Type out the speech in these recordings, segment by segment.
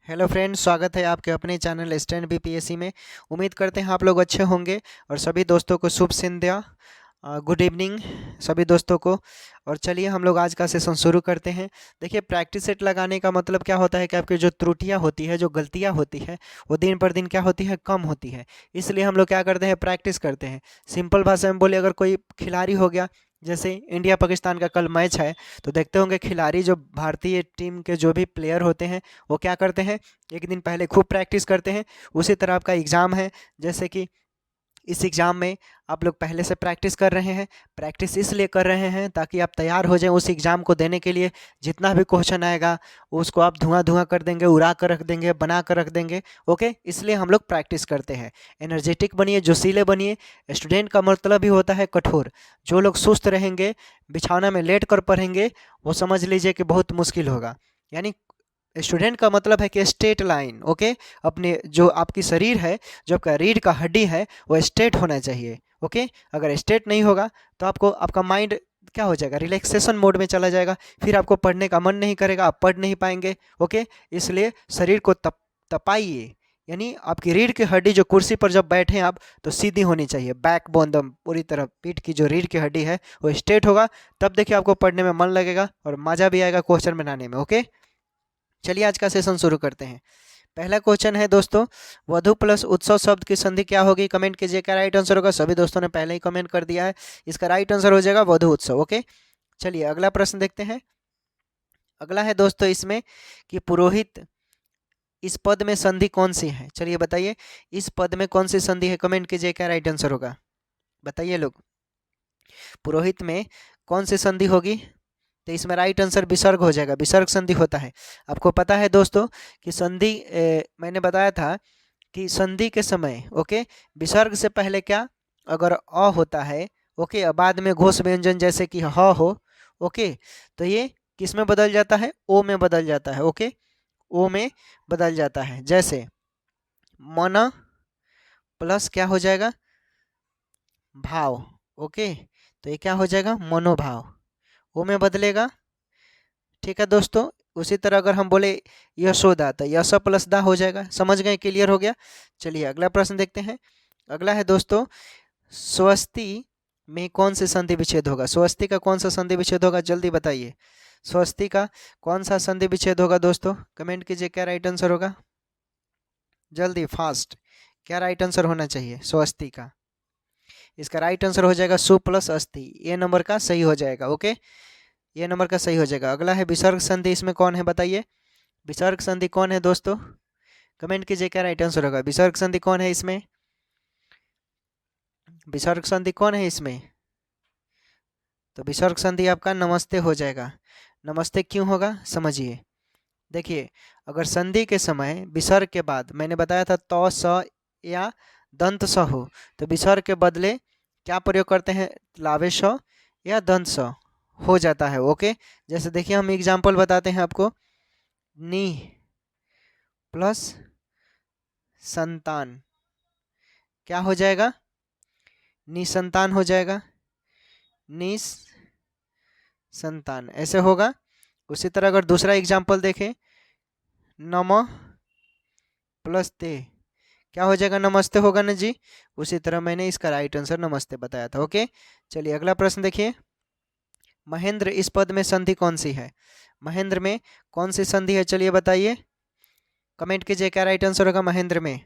Hello friends, स्वागत है आपके अपने चैनल स्टैंड बीपीएससी में। उम्मीद करते हैं आप लोग अच्छे होंगे और सभी दोस्तों को शुभ संध्या, गुड इवनिंग सभी दोस्तों को। और चलिए हम लोग आज का सेशन शुरू करते हैं। देखिए, प्रैक्टिस सेट लगाने का मतलब क्या होता है कि आपकी जो त्रुटियां होती है, जो गलतियां होती है, वो दिन पर दिन क्या होती है, कम होती है। इसलिए हम लोग क्या करते हैं, प्रैक्टिस करते हैं। सिंपल भाषा में बोले, अगर कोई खिलाड़ी हो गया, जैसे इंडिया पाकिस्तान का कल मैच है, तो देखते होंगे खिलाड़ी जो भारतीय टीम के जो भी प्लेयर होते हैं, वो क्या करते हैं, एक दिन पहले खूब प्रैक्टिस करते हैं। उसी तरह आपका एग्ज़ाम है, जैसे कि इस एग्ज़ाम में आप लोग पहले से प्रैक्टिस कर रहे हैं। प्रैक्टिस इसलिए कर रहे हैं ताकि आप तैयार हो जाएं उस एग्ज़ाम को देने के लिए। जितना भी क्वेश्चन आएगा उसको आप धुआं धुआं कर देंगे, उड़ा कर रख देंगे, बना कर रख देंगे। ओके, इसलिए हम लोग प्रैक्टिस करते हैं। एनर्जेटिक बनिए, जोशीले बनिए। स्टूडेंट का मतलब ही होता है कठोर। जो लोग सुस्त रहेंगे, बिछौना में लेट कर पढ़ेंगे, वो समझ लीजिए कि बहुत मुश्किल होगा। यानी स्टूडेंट का मतलब है कि स्ट्रेट लाइन। ओके, अपने जो आपकी शरीर है, जो आपका रीढ़ का हड्डी है, वो स्ट्रेट होना चाहिए। ओके, अगर स्ट्रेट नहीं होगा तो आपको आपका माइंड क्या हो जाएगा, रिलैक्सेशन मोड में चला जाएगा। फिर आपको पढ़ने का मन नहीं करेगा, आप पढ़ नहीं पाएंगे। ओके, इसलिए शरीर को तपाइए। यानी आपकी रीढ़ की हड्डी, जो कुर्सी पर जब बैठे आप, तो सीधी होनी चाहिए। बैक बोन दम पूरी तरह, पीठ की जो रीढ़ की हड्डी है वो स्ट्रेट होगा। तब देखिए आपको पढ़ने में मन लगेगा और मज़ा भी आएगा क्वेश्चन बनाने में। ओके, चलिए आज का सेशन शुरू करते हैं। पहला क्वेश्चन है दोस्तों, वधु प्लस उत्सव शब्द की संधि क्या होगी? कमेंट कीजिए क्या राइट आंसर होगा। सभी दोस्तों ने पहले ही कमेंट कर दिया है। इसका राइट आंसर हो जाएगा वधु उत्सव। ओके, चलिए अगला प्रश्न देखते हैं। अगला है दोस्तों इसमें कि पुरोहित, इस पद में संधि कौन सी है? चलिए बताइए, इस पद में कौन सी संधि है? कमेंट कीजिए क्या राइट आंसर होगा। बताइए लोग, पुरोहित में कौन सी संधि होगी? तो इसमें राइट आंसर विसर्ग हो जाएगा। विसर्ग संधि होता है। आपको पता है दोस्तों कि संधि, मैंने बताया था कि संधि के समय, ओके, विसर्ग से पहले क्या, अगर अ होता है, ओके, और बाद में घोष व्यंजन जैसे कि ह हो, ओके, तो ये किस में बदल जाता है? ओ में बदल जाता है। ओके, ओ में बदल जाता है। जैसे मन प्लस क्या हो जाएगा, भाव। ओके, तो ये क्या हो जाएगा, मनोभाव। ओ में बदलेगा। ठीक है दोस्तों, उसी तरह अगर हम बोले यशोदा, तो यश प्लस दा हो जाएगा। समझ गए? क्लियर हो गया। चलिए अगला प्रश्न देखते हैं। अगला है दोस्तों, स्वस्ति में कौन से संधि विच्छेद होगा? स्वस्ति का कौन सा संधि विच्छेद होगा? जल्दी बताइए, स्वस्ति का कौन सा संधि विच्छेद होगा दोस्तों? कमेंट कीजिए क्या राइट आंसर होगा। जल्दी, फास्ट, क्या राइट आंसर होना चाहिए स्वस्ति का? इसका राइट आंसर हो जाएगा सु प्लस अस्थि। ये नंबर का सही हो जाएगा। ओके, ये नंबर का सही हो जाएगा। अगला है विसर्ग संधि, इसमें कौन है बताइए? विसर्ग संधि कौन है दोस्तों? कमेंट कीजिए क्या राइट आंसर होगा। विसर्ग संधि कौन है इसमें? विसर्ग संधि कौन है इसमें? तो विसर्ग संधि आपका नमस्ते हो जाएगा। नमस्ते क्यों होगा समझिए। देखिए, अगर संधि के समय विसर्ग के बाद, मैंने बताया था त स या दंत स हो, तो विसर्ग के बदले क्या प्रयोग करते हैं? लावे स या दंत स हो जाता है। ओके, जैसे देखिए हम एग्जाम्पल बताते हैं आपको। नी प्लस संतान क्या हो जाएगा? निसंतान हो जाएगा। निस संतान ऐसे होगा। उसी तरह अगर दूसरा एग्जाम्पल देखें, नम प्लस ते क्या हो जाएगा? नमस्ते होगा ना जी। उसी तरह मैंने इसका राइट आंसर नमस्ते बताया था। ओके, चलिए अगला प्रश्न देखिए। महेंद्र, इस पद में संधि कौन सी है? महेंद्र में कौन सी संधि है? चलिए बताइए, कमेंट कीजिए क्या राइट आंसर होगा महेंद्र में।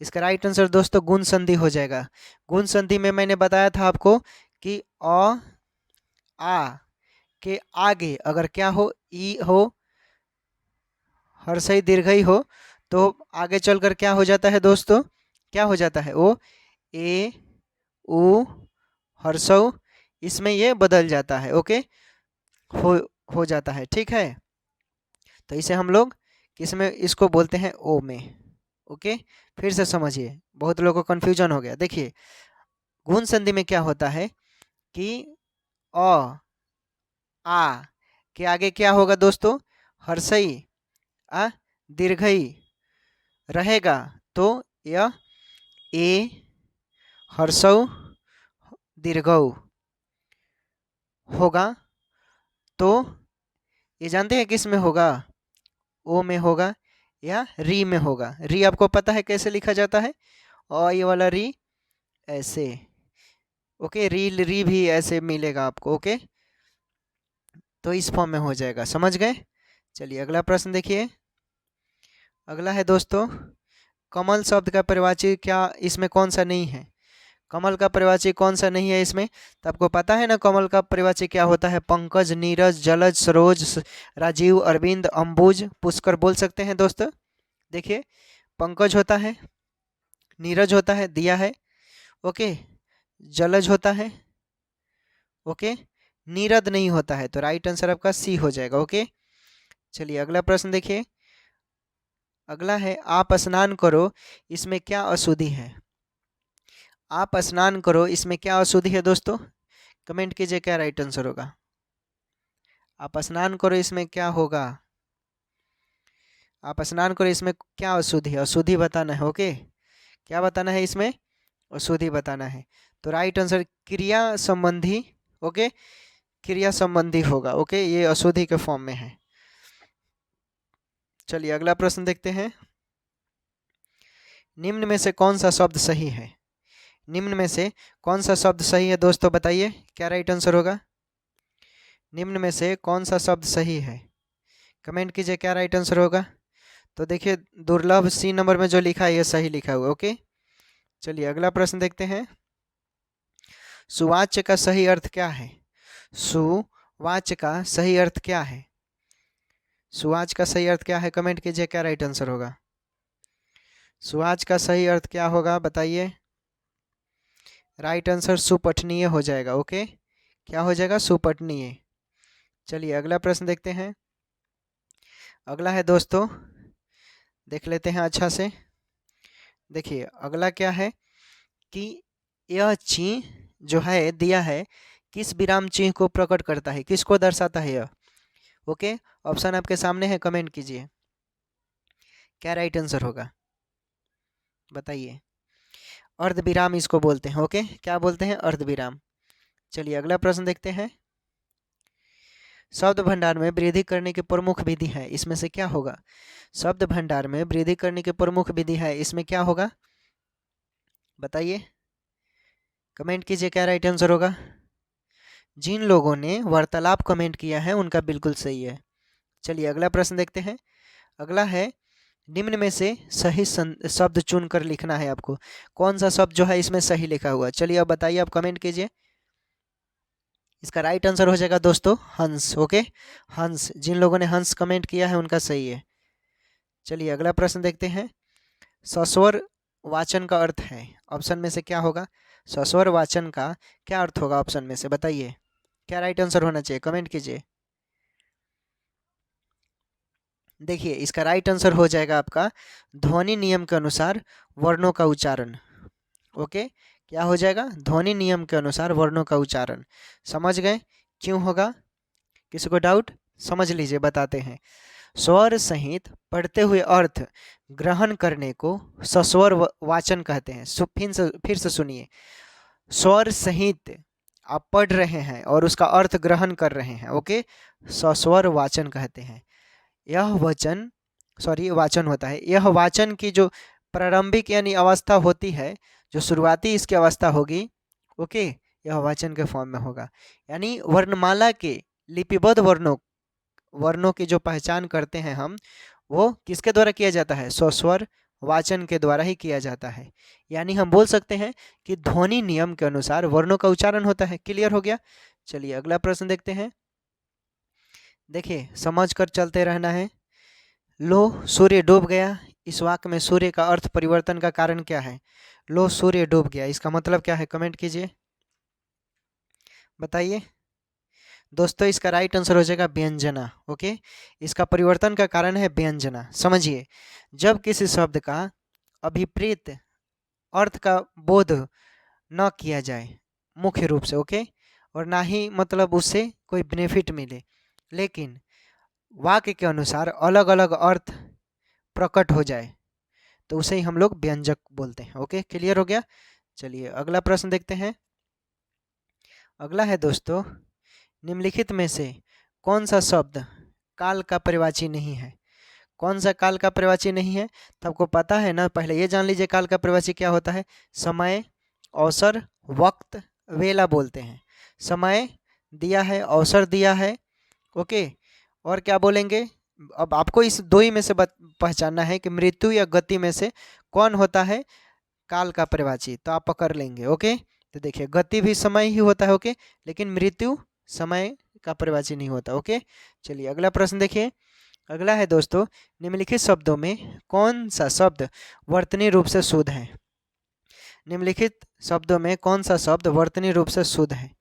इसका राइट आंसर दोस्तों गुण संधि हो जाएगा। गुण संधि में मैंने बताया था आपको कि अ आ के आगे अगर क्या हो, ई हो, हर्षई दीर्घई हो, तो आगे चलकर क्या हो जाता है दोस्तों? क्या हो जाता है? ओ ए उ हर्षौ, इसमें ये बदल जाता है। ओके, हो हो जाता है। ठीक है, तो इसे हम लोग किस में इसको बोलते हैं? ओ में। ओके, फिर से समझिए, बहुत लोगों को कन्फ्यूजन हो गया। देखिए, गुण संधि में क्या होता है कि अ आ के आगे क्या होगा दोस्तों? हर्षई आ दीर्घई रहेगा, तो यह ए हर्षौ दीर्घौ होगा। तो ये जानते हैं किस में होगा? ओ में होगा। या री में होगा। री आपको पता है कैसे लिखा जाता है, और ये वाला री ऐसे, ओके, री भी ऐसे मिलेगा आपको, ओके, तो इस फॉर्म में हो जाएगा, समझ गए। चलिए अगला प्रश्न देखिए। अगला है दोस्तों, कमल शब्द का परिवाची क्या इसमें कौन सा नहीं है? कमल का परिवाची कौन सा नहीं है इसमें? तो आपको पता है ना कमल का परिवाची क्या होता है? पंकज, नीरज, जलज, सरोज, राजीव, अरविंद, अंबुज, पुष्कर बोल सकते हैं दोस्तों। देखिए, पंकज होता है, नीरज होता है, दिया है, ओके, जलज होता है, ओके, नीरद नहीं होता है, तो राइट आंसर आपका सी हो जाएगा, ओके। चलिए अगला प्रश्न देखिए। अगला है, आप स्नान करो इसमें क्या अशुद्धि है? आप स्नान करो इसमें क्या अशुद्धि है दोस्तों? कमेंट कीजिए क्या राइट आंसर होगा। आप स्नान करो इसमें क्या होगा? आप स्नान करो इसमें क्या अशुद्धि है? अशुद्धि बताना है, ओके, क्या बताना है इसमें? अशुद्धि बताना है। तो राइट आंसर क्रिया संबंधी, ओके, क्रिया संबंधी होगा, ओके, ये अशुद्धि के फॉर्म में है। चलिए अगला प्रश्न देखते हैं। निम्न में से कौन सा शब्द सही है? निम्न में से कौन सा शब्द सही है दोस्तों, बताइए क्या राइट आंसर होगा। निम्न में से कौन सा शब्द सही है? कमेंट कीजिए क्या राइट आंसर होगा। तो देखिए, दुर्लभ सी नंबर में जो लिखा है ये सही लिखा हुआ है, ओके। चलिए अगला प्रश्न देखते हैं। सुवाच्य का सही अर्थ क्या है? सुवाच्य का सही अर्थ क्या है? सुवाच्य का सही अर्थ क्या है? कमेंट कीजिए क्या राइट आंसर होगा। सुवाच्य का सही अर्थ क्या होगा बताइए। राइट आंसर सुपठनीय हो जाएगा, ओके, क्या हो जाएगा? सुपठनीय। चलिए अगला प्रश्न देखते हैं। अगला है दोस्तों, देख लेते हैं अच्छा से। देखिए अगला क्या है कि यह चिन्ह जो है दिया है किस विराम चिन्ह को प्रकट करता है, किसको दर्शाता है यह? ओके, ऑप्शन आपके सामने है, कमेंट कीजिए क्या राइट आंसर होगा, बताइए। अर्धविराम इसको बोलते हैं, ओके, क्या बोलते हैं? अर्धविराम। चलिए अगला प्रश्न देखते हैं। शब्द भंडार में वृद्धि करने की प्रमुख विधि है, इसमें से क्या होगा? शब्द भंडार में वृद्धि करने की प्रमुख विधि है, इसमें क्या होगा बताइए, कमेंट कीजिए क्या राइट आंसर होगा। जिन लोगों ने वार्तालाप कमेंट किया है उनका बिल्कुल सही है। चलिए अगला प्रश्न देखते हैं। अगला है, निम्न में से सही शब्द चुनकर लिखना है आपको। कौन सा शब्द जो है इसमें सही लिखा हुआ? चलिए अब बताइए, आप कमेंट कीजिए। इसका राइट आंसर हो जाएगा दोस्तों हंस, ओके, हंस। जिन लोगों ने हंस कमेंट किया है उनका सही है। चलिए अगला प्रश्न देखते हैं। सस्वर वाचन का अर्थ है, ऑप्शन में से क्या होगा? सस्वर वाचन का क्या अर्थ होगा ऑप्शन में से, बताइए क्या राइट आंसर होना चाहिए, कमेंट कीजिए। देखिए इसका राइट आंसर हो जाएगा आपका ध्वनि नियम के अनुसार वर्णों का उच्चारण, ओके, क्या हो जाएगा? ध्वनि नियम के अनुसार वर्णों का उच्चारण। समझ गए क्यों होगा? किसी को डाउट? समझ लीजिए, बताते हैं। स्वर सहित पढ़ते हुए अर्थ ग्रहण करने को सस्वर वाचन कहते हैं। फिर से सुनिए, स्वर सहित आप पढ़ रहे हैं और उसका अर्थ ग्रहण कर रहे हैं, ओके, सस्वर वाचन कहते हैं। यह वचन वाचन होता है। यह वाचन की जो प्रारंभिक यानी अवस्था होती है, जो शुरुआती इसकी अवस्था होगी, ओके, यह वाचन के फॉर्म में होगा। यानी वर्णमाला के लिपिबद्ध वर्णों की जो पहचान करते हैं हम, वो किसके द्वारा किया जाता है? सस्वर वाचन के द्वारा ही किया जाता है। यानी हम बोल सकते हैं कि ध्वनि नियम के अनुसार वर्णों का उच्चारण होता है। क्लियर हो गया? चलिए अगला प्रश्न देखते हैं। देखिए समझ कर चलते रहना है। लो सूर्य डूब गया, इस वाक्य में सूर्य का अर्थ परिवर्तन का कारण क्या है? लो सूर्य डूब गया, इसका मतलब क्या है? कमेंट कीजिए, बताइए दोस्तों। इसका राइट आंसर हो जाएगा व्यंजना, ओके, इसका परिवर्तन का कारण है व्यंजना। समझिए, जब किसी शब्द का अभिप्रेत अर्थ का बोध न किया जाए मुख्य रूप से, ओके, और ना ही मतलब उससे कोई बेनिफिट मिले, लेकिन वाक्य के अनुसार अलग अलग अर्थ प्रकट हो जाए, तो उसे ही हम लोग व्यंजक बोलते हैं, ओके, क्लियर हो गया। चलिए अगला प्रश्न देखते हैं। अगला है दोस्तों, निम्नलिखित में से कौन सा शब्द काल का परिवाची नहीं है? कौन सा काल का पर्यायवाची नहीं है? तो आपको पता है ना, पहले ये जान लीजिए काल का पर्यायवाची क्या होता है। समय, अवसर, वक्त, वेला बोलते हैं। समय दिया है, अवसर दिया है, ओके, और क्या बोलेंगे? अब आपको इस दो ही में से पहचानना है कि मृत्यु या गति में से कौन होता है काल का पर्यायवाची, तो आप पकड़ लेंगे, ओके। तो देखिए गति भी समय ही होता है, ओके, लेकिन मृत्यु समय का पर्यायवाची नहीं होता, ओके। चलिए अगला प्रश्न देखिए। अगला है दोस्तों, निम्नलिखित शब्दों में कौन सा शब्द वर्तनी रूप से शुद्ध है? निम्नलिखित शब्दों में कौन सा शब्द वर्तनी रूप से शुद्ध है?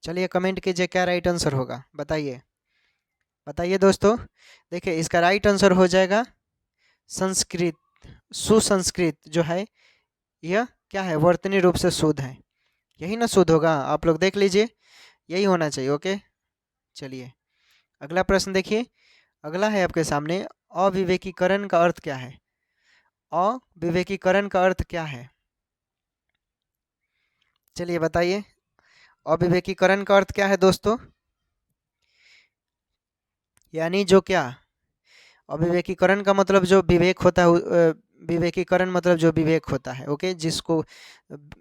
चलिए कमेंट कीजिए क्या राइट आंसर होगा, बताइए बताइए दोस्तों। देखिए इसका राइट आंसर हो जाएगा संस्कृत, सुसंस्कृत जो है यह क्या है, वर्तनी रूप से शुद्ध है। यही ना शुद्ध होगा, आप लोग देख लीजिए, यही होना चाहिए, ओके। चलिए अगला प्रश्न देखिए। अगला है आपके सामने, अविवेकीकरण का अर्थ क्या है? अविवेकीकरण का अर्थ क्या है? चलिए बताइए, अविवेकीकरण का अर्थ क्या है दोस्तों? यानी जो क्या, अविवेकीकरण का मतलब जो विवेक होता है, विवेकीकरण मतलब जो विवेक होता है, ओके, जिसको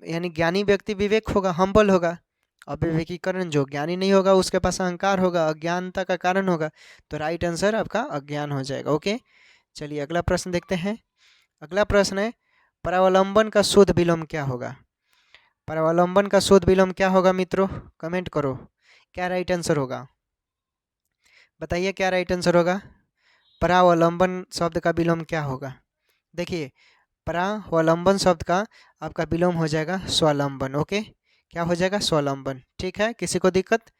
यानी ज्ञानी व्यक्ति विवेक होगा, हम्बल होगा। अविवेकीकरण जो ज्ञानी नहीं होगा उसके पास अहंकार होगा, अज्ञानता का कारण होगा। तो राइट आंसर आपका अज्ञान हो जाएगा, ओके। चलिए अगला प्रश्न देखते हैं। अगला प्रश्न है, परावलंबन का शुद्ध विलोम क्या होगा? परावलंबन का शुद्ध विलोम क्या होगा मित्रों? कमेंट करो, क्या राइट आंसर होगा, बताइए क्या राइट आंसर होगा। परावलंबन शब्द का विलोम क्या होगा? देखिए परावलंबन शब्द का आपका विलोम हो जाएगा स्वावलंबन, ओके। क्या हो जाएगा? स्वावलंबन, ठीक है, किसी को दिक्कत?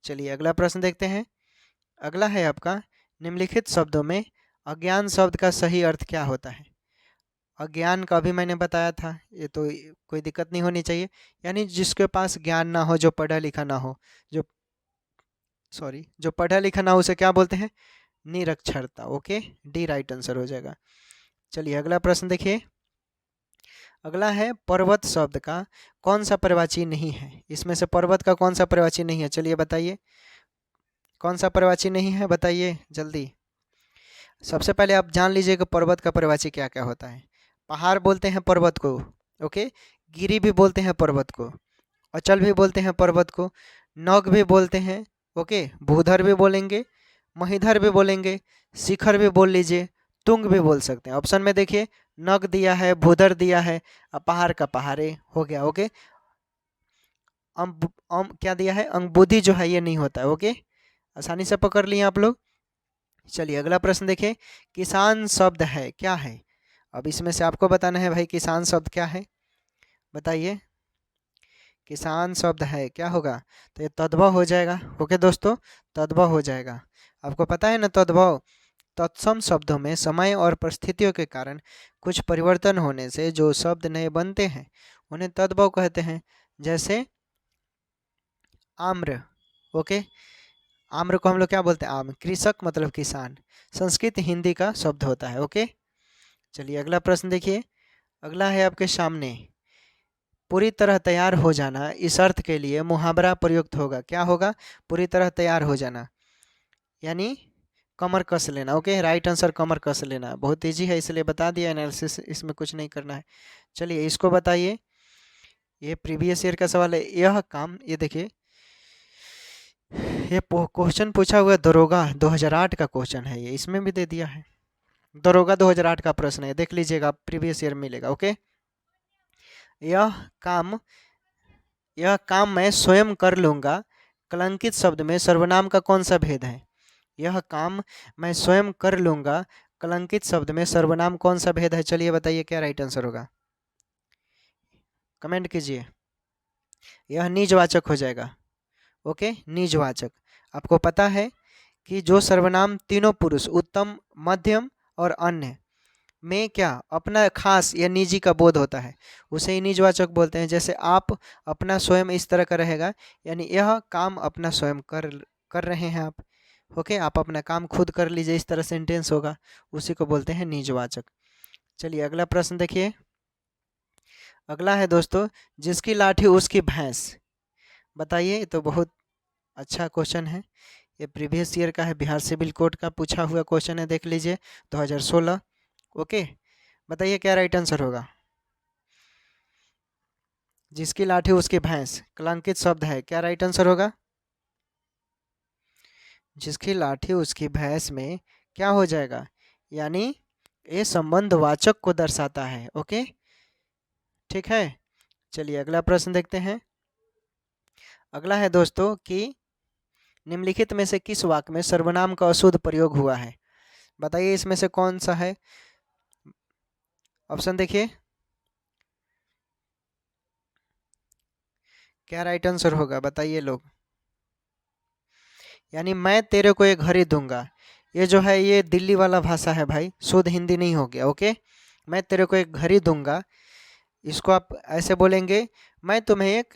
चलिए अगला प्रश्न देखते हैं। अगला है आपका, निम्नलिखित शब्दों में अज्ञान शब्द का सही अर्थ क्या होता है? अज्ञान का भी मैंने बताया था, ये तो कोई दिक्कत नहीं होनी चाहिए। यानी जिसके पास ज्ञान ना हो, जो पढ़ा लिखा ना हो, जो पढ़ा लिखा ना हो उसे क्या बोलते हैं? निरक्षरता, ओके, डी राइट आंसर हो जाएगा। चलिए अगला प्रश्न देखिए। अगला है, पर्वत शब्द का कौन सा पर्यायवाची नहीं है? इसमें से पर्वत का कौन सा पर्यायवाची नहीं है? चलिए बताइए कौन सा पर्यायवाची नहीं है, बताइए जल्दी। सबसे पहले आप जान लीजिए कि पर्वत का पर्यायवाची क्या क्या होता है। पहाड़ बोलते हैं पर्वत को, ओके, गिरी भी बोलते हैं पर्वत को, अचल भी बोलते हैं पर्वत को, नग भी बोलते हैं, ओके, भूधर भी बोलेंगे, महीधर भी बोलेंगे, शिखर भी बोल लीजिए, तुंग भी बोल सकते हैं। ऑप्शन में देखिए, नग दिया है, भूधर दिया है, अब पहाड़ का पहाड़े हो गया, ओके। क्या दिया है? अंगबुद्धि जो है ये नहीं होता है, ओके, आसानी से पकड़ लिए आप लोग। चलिए अगला प्रश्न देखिए। किसान शब्द है क्या है? अब इसमें से आपको बताना है भाई किसान शब्द क्या है, बताइए। किसान शब्द है क्या होगा? तो ये तद्भव हो जाएगा, ओके दोस्तों, तद्भव हो जाएगा। आपको पता है ना तद्भव, तत्सम शब्दों में समय और परिस्थितियों के कारण कुछ परिवर्तन होने से जो शब्द नए बनते हैं उन्हें तद्भव कहते हैं। जैसे आम्र, ओके, आम्र को हम लोग क्या बोलते हैं? आम। कृषक मतलब किसान, संस्कृत हिंदी का शब्द होता है, ओके। चलिए अगला प्रश्न देखिए। अगला है आपके सामने, पूरी तरह तैयार हो जाना इस अर्थ के लिए मुहावरा प्रयुक्त होगा, क्या होगा? पूरी तरह तैयार हो जाना यानी कमर कस लेना, ओके, राइट आंसर कमर कस लेना। बहुत ईजी है इसलिए बता दिया, एनालिसिस इसमें कुछ नहीं करना है। चलिए इसको बताइए, ये प्रीवियस ईयर का सवाल है। यह काम, ये देखिए, ये क्वेश्चन पूछा हुआ दरोगा 2008 का क्वेश्चन है, ये इसमें भी दे दिया है। दरोगा 2008 का प्रश्न है, देख लीजिएगा, प्रीवियस ईयर मिलेगा, ओके। यह काम यह काम मैं स्वयं कर लूँगा, कलंकित शब्द में सर्वनाम का कौन सा भेद है? यह काम मैं स्वयं कर लूँगा, कलंकित शब्द में सर्वनाम कौन सा भेद है? चलिए बताइए क्या राइट आंसर होगा, कमेंट कीजिए। यह निजवाचक हो जाएगा, ओके, निजवाचक। आपको पता है कि जो सर्वनाम तीनों पुरुष उत्तम, मध्यम और अन्य में क्या अपना खास या निजी का बोध होता है उसे ही निजवाचक बोलते हैं। जैसे आप अपना स्वयं इस तरह का रहेगा, यानी यह काम अपना स्वयं कर रहे हैं आप, ओके, आप अपना काम खुद कर लीजिए, इस तरह सेंटेंस होगा, उसी को बोलते हैं निजवाचक। चलिए अगला प्रश्न देखिए। अगला है दोस्तों, जिसकी लाठी उसकी भैंस, बताइए, ये तो बहुत अच्छा क्वेश्चन है। ये प्रीवियस ईयर का है, बिहार सिविल कोड का पूछा हुआ क्वेश्चन है, देख लीजिए 2016। ओके, बताइए क्या राइट आंसर होगा। जिसकी लाठी उसकी भैंस कलंकित शब्द है, क्या राइट आंसर होगा। जिसकी लाठी उसकी भैंस में क्या हो जाएगा, यानी ये संबंध वाचक को दर्शाता है। ओके, ठीक है। चलिए अगला प्रश्न देखते हैं। अगला है दोस्तों कि निम्नलिखित में से किस वाक्य में सर्वनाम का अशुद्ध प्रयोग हुआ है। बताइए इसमें से कौन सा है। ऑप्शन देखिए, क्या राइट आंसर होगा बताइए लोग। यानी मैं तेरे को एक घड़ी दूंगा, ये जो है ये दिल्ली वाला भाषा है भाई, शुद्ध हिंदी नहीं हो गया। ओके, मैं तेरे को एक घड़ी दूंगा, इसको आप ऐसे बोलेंगे, मैं तुम्हें एक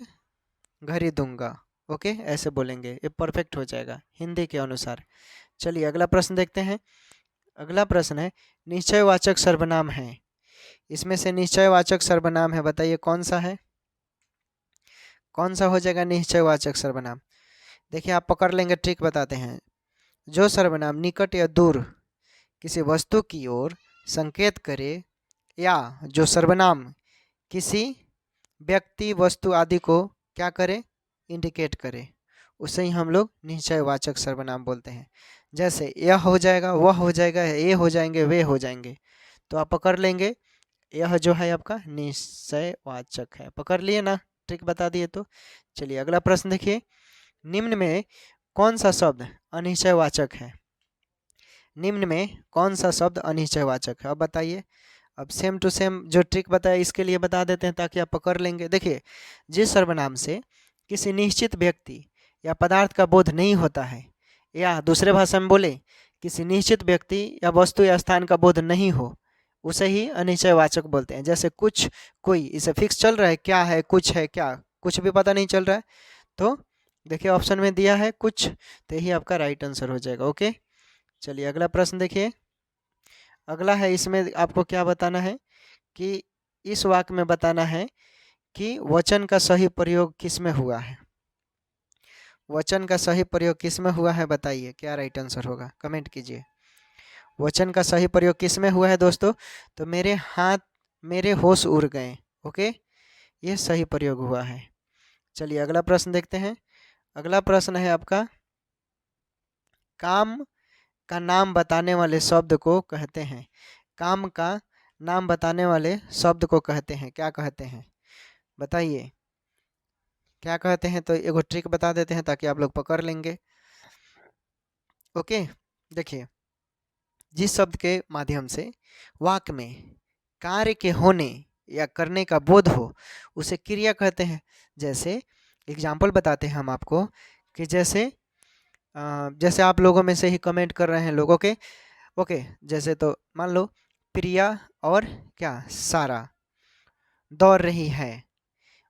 घड़ी दूंगा। ओके, ऐसे बोलेंगे, ये परफेक्ट हो जाएगा हिंदी के अनुसार। चलिए अगला प्रश्न देखते हैं। अगला प्रश्न है निश्चयवाचक सर्वनाम है, इसमें से निश्चयवाचक सर्वनाम है, बताइए कौन सा है, कौन सा हो जाएगा निश्चयवाचक सर्वनाम। देखिए आप पकड़ लेंगे, ट्रिक बताते हैं। जो सर्वनाम निकट या दूर किसी वस्तु की ओर संकेत करे, या जो सर्वनाम किसी व्यक्ति वस्तु आदि को क्या करे, इंडिकेट करे, उसे ही हम लोग निश्चयवाचक सर्वनाम बोलते हैं। जैसे यह हो जाएगा, वह हो जाएगा, ये हो जाएंगे, वे हो जाएंगे, तो आप पकड़ लेंगे यह जो है आपका निश्चयवाचक है। पकड़ लिए ना, ट्रिक बता दिए तो। चलिए अगला प्रश्न देखिए। निम्न में कौन सा शब्द अनिश्चयवाचक है। निम्न में कौन सा शब्द अनिश्चयवाचक है, अब बताइए। अब सेम टू सेम जो ट्रिक बताया इसके लिए बता देते हैं ताकि आप पकड़ लेंगे। देखिए, जिस सर्वनाम से किसी निश्चित व्यक्ति या पदार्थ का बोध नहीं होता है, या दूसरे भाषा में बोले किसी निश्चित व्यक्ति या वस्तु या स्थान का बोध नहीं हो, उसे ही अनिश्चयवाचक बोलते हैं। जैसे कुछ, कोई, इसे फिक्स चल रहा है, क्या है, कुछ है, क्या, कुछ भी पता नहीं चल रहा है, तो देखिए ऑप्शन में दिया है कुछ, तो यही आपका राइट आंसर हो जाएगा। ओके, चलिए अगला प्रश्न देखिए। अगला है, इसमें आपको क्या बताना है कि इस वाक्य में बताना है कि वचन का सही प्रयोग किस में हुआ है। वचन का सही प्रयोग किस में हुआ है, बताइए क्या राइट आंसर होगा, कमेंट कीजिए। वचन का सही प्रयोग किस में हुआ है दोस्तों, तो मेरे हाथ, मेरे होश उड़ गए। ओके, ये सही प्रयोग हुआ है। चलिए अगला प्रश्न देखते हैं। अगला प्रश्न है आपका, काम का नाम बताने वाले शब्द को कहते हैं। काम का नाम बताने वाले शब्द को कहते हैं, क्या कहते हैं बताइए, क्या कहते हैं। तो एगो ट्रिक बता देते हैं ताकि आप लोग पकड़ लेंगे। ओके, देखिए, जिस शब्द के माध्यम से वाक्य में कार्य के होने या करने का बोध हो, उसे क्रिया कहते हैं। जैसे एग्जाम्पल बताते हैं हम आपको कि जैसे आप लोगों में से ही कमेंट कर रहे हैं लोगों के। ओके, जैसे तो मान लो प्रिया और क्या सारा दौड़ रही है।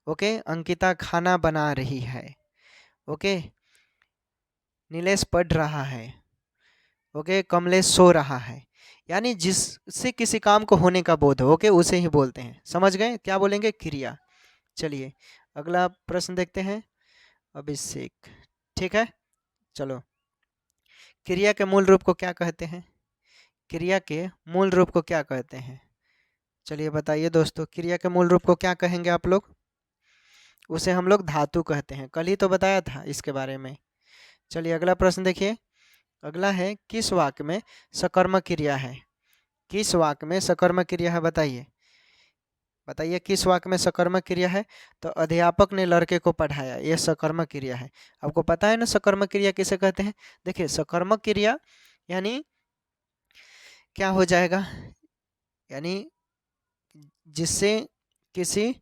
ओके, अंकिता खाना बना रही है। ओके, नीलेश पढ़ रहा है। ओके, कमलेश सो रहा है। यानी जिससे किसी काम को होने का बोध हो, ओके, उसे ही बोलते हैं। समझ गए, क्या बोलेंगे, क्रिया। चलिए अगला प्रश्न देखते हैं। अभिषेक, ठीक है। चलो, क्रिया के मूल रूप को क्या कहते हैं, क्रिया के मूल रूप को क्या कहते हैं, चलिए बताइए दोस्तों। क्रिया के मूल रूप को क्या कहेंगे आप लोग, उसे हम लोग धातु कहते हैं। कल ही तो बताया था इसके बारे में। चलिए अगला प्रश्न देखिए। अगला है, किस वाक्य में सकर्मक क्रिया है। किस वाक्य में सकर्मक क्रिया है, बताइए। बताइए किस वाक्य में सकर्मक क्रिया है। तो अध्यापक ने लड़के को पढ़ाया, यह सकर्मक क्रिया है। आपको पता है ना सकर्मक क्रिया किसे कहते हैं। देखिए सकर्मक क्रिया यानी क्या हो जाएगा, यानी जिससे किसी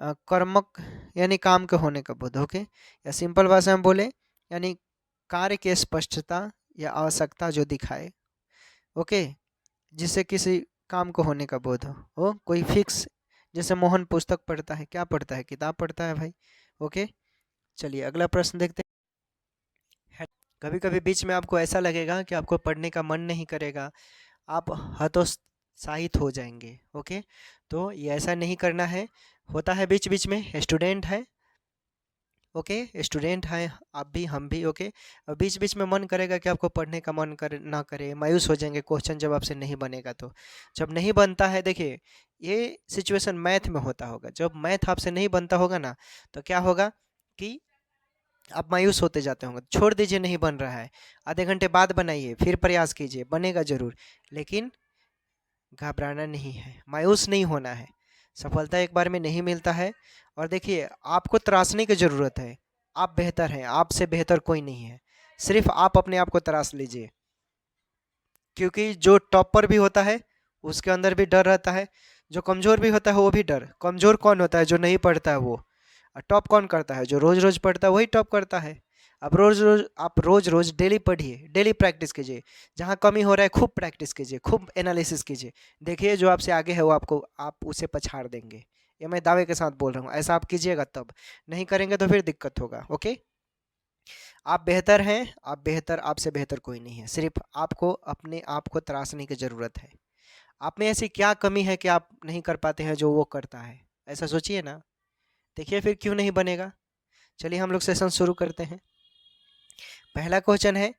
कर्मक यानी काम के होने का बोध। ओके, या सिंपल भाषा में बोले यानी कार्य की स्पष्टता या आवश्यकता जो दिखाए। ओके, जिससे किसी काम को होने का बोध हो कोई फिक्स। जैसे मोहन पुस्तक पढ़ता है, क्या पढ़ता है, किताब पढ़ता है भाई। ओके, चलिए अगला प्रश्न देखते हैं। कभी कभी बीच में आपको ऐसा लगेगा कि आपको पढ़ने का मन नहीं करेगा, आप हतोत्साहित हो जाएंगे। ओके, तो ये ऐसा नहीं करना है, होता है बीच बीच में, स्टूडेंट है। ओके, स्टूडेंट हैं आप भी, हम भी। ओके, और बीच बीच में मन करेगा कि आपको पढ़ने का मन कर ना करे, मायूस हो जाएंगे क्वेश्चन जब आपसे नहीं बनेगा तो। जब नहीं बनता है, देखिए ये सिचुएशन मैथ में होता होगा, जब मैथ आपसे नहीं बनता होगा ना, तो क्या होगा कि आप मायूस होते जाते होंगे। छोड़ दीजिए, नहीं बन रहा है, आधे घंटे बाद बनाइए, फिर प्रयास कीजिए, बनेगा जरूर। लेकिन घबराना नहीं है, मायूस नहीं होना है। सफलता एक बार में नहीं मिलता है। और देखिए, आपको तराशने की ज़रूरत है। आप बेहतर हैं, आपसे बेहतर कोई नहीं है। सिर्फ आप अपने आप को तराश लीजिए, क्योंकि जो टॉपर भी होता है उसके अंदर भी डर रहता है, जो कमज़ोर भी होता है वो भी डर। कमज़ोर कौन होता है? जो नहीं पढ़ता है वो। और टॉप कौन करता है? जो रोज़ रोज़ पढ़ता है वही टॉप करता है। अब रोज़ रोज़ डेली पढ़िए, डेली प्रैक्टिस कीजिए। जहाँ कमी हो रहा है खूब प्रैक्टिस कीजिए, खूब एनालिसिस कीजिए। देखिए जो आपसे आगे है वो आपको, आप उसे पछाड़ देंगे। ये मैं दावे के साथ बोल रहा हूँ, ऐसा आप कीजिएगा तब। नहीं करेंगे तो फिर दिक्कत होगा। ओके, आप बेहतर हैं, आप बेहतर, आपसे बेहतर कोई नहीं है। सिर्फ आपको अपने आप को तराशने की ज़रूरत है। आप में ऐसी क्या कमी है कि आप नहीं कर पाते हैं जो वो करता है? ऐसा सोचिए ना। देखिए फिर क्यों नहीं बनेगा। चलिए हम लोग सेशन शुरू करते हैं। पहला क्वेश्चन है,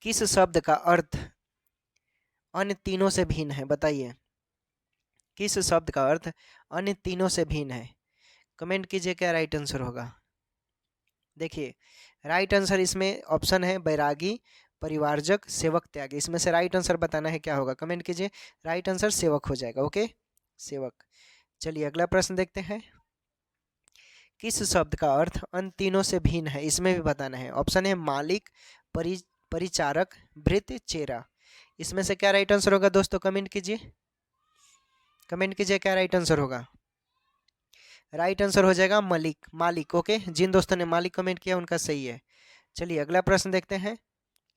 किस शब्द का अर्थ अन्य तीनों से भिन्न है? बताइए, किस शब्द का अर्थ अन्य तीनों से भिन्न है? कमेंट कीजिए क्या राइट आंसर होगा। देखिए राइट आंसर इसमें ऑप्शन है बैरागी, परिवारजक, सेवक, त्यागी। इसमें से राइट आंसर बताना है क्या होगा। कमेंट कीजिए। राइट आंसर सेवक हो जाएगा। ओके, सेवक। चलिए अगला प्रश्न देखते हैं। किस शब्द का अर्थ अन्य तीनों से भिन्न है? इसमें भी बताना है। ऑप्शन है मालिक, परि परिचारक, भृत्य, चेरा। इसमें से क्या राइट आंसर होगा दोस्तों? कमेंट कीजिए, कमेंट कीजिए क्या राइट आंसर होगा। राइट आंसर हो जाएगा मलिक, मालिक। ओके, जिन दोस्तों ने मालिक कमेंट किया उनका सही है। चलिए अगला प्रश्न देखते हैं।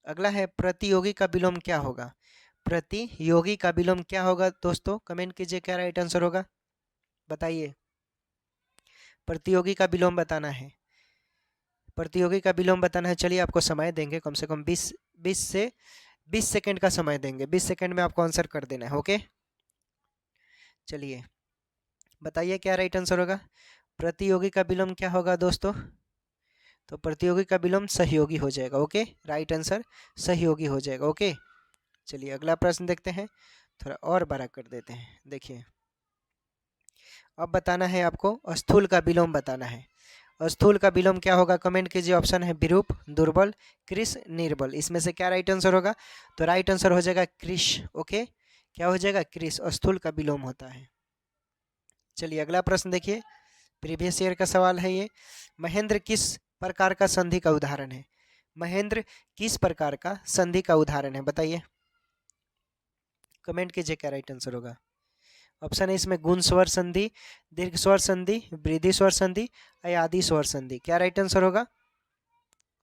अगला है प्रतियोगी का विलोम क्या होगा? प्रतियोगी का विलोम क्या होगा दोस्तों? कमेंट कीजिए क्या राइट आंसर होगा। बताइए, प्रतियोगी का विलोम बताना है, प्रतियोगी का विलोम बताना है। चलिए आपको समय देंगे, कम से कम 20 सेकंड का समय देंगे। 20 सेकंड में आपको आंसर कर देना है। ओके, चलिए बताइए क्या राइट आंसर होगा। प्रतियोगी का विलोम क्या होगा दोस्तों? तो प्रतियोगी का विलोम सहयोगी हो जाएगा। ओके, राइट आंसर सहयोगी हो जाएगा। ओके, चलिए अगला प्रश्न देखते हैं। थोड़ा और बड़ा कर देते हैं। देखिए अब बताना है आपको, स्थूल का विलोम बताना है। स्थूल का विलोम क्या होगा? कमेंट कीजिए। ऑप्शन है विरूप, दुर्बल, कृश, निर्बल। इसमें से क्या राइट आंसर होगा? तो राइट आंसर हो जाएगा कृश। ओके, क्या हो जाएगा? कृश। स्थूल का विलोम होता है। चलिए अगला प्रश्न देखिए, प्रीवियस ईयर का सवाल है ये। महेंद्र किस प्रकार का संधि का उदाहरण है? महेंद्र किस प्रकार का संधि का उदाहरण है? बताइए, कमेंट कीजिए क्या राइट आंसर होगा। ऑप्शन है इसमें गुण स्वर संधि, दीर्घ स्वर संधि, वृद्धि स्वर संधि, अयादि स्वर संधि। क्या राइट आंसर होगा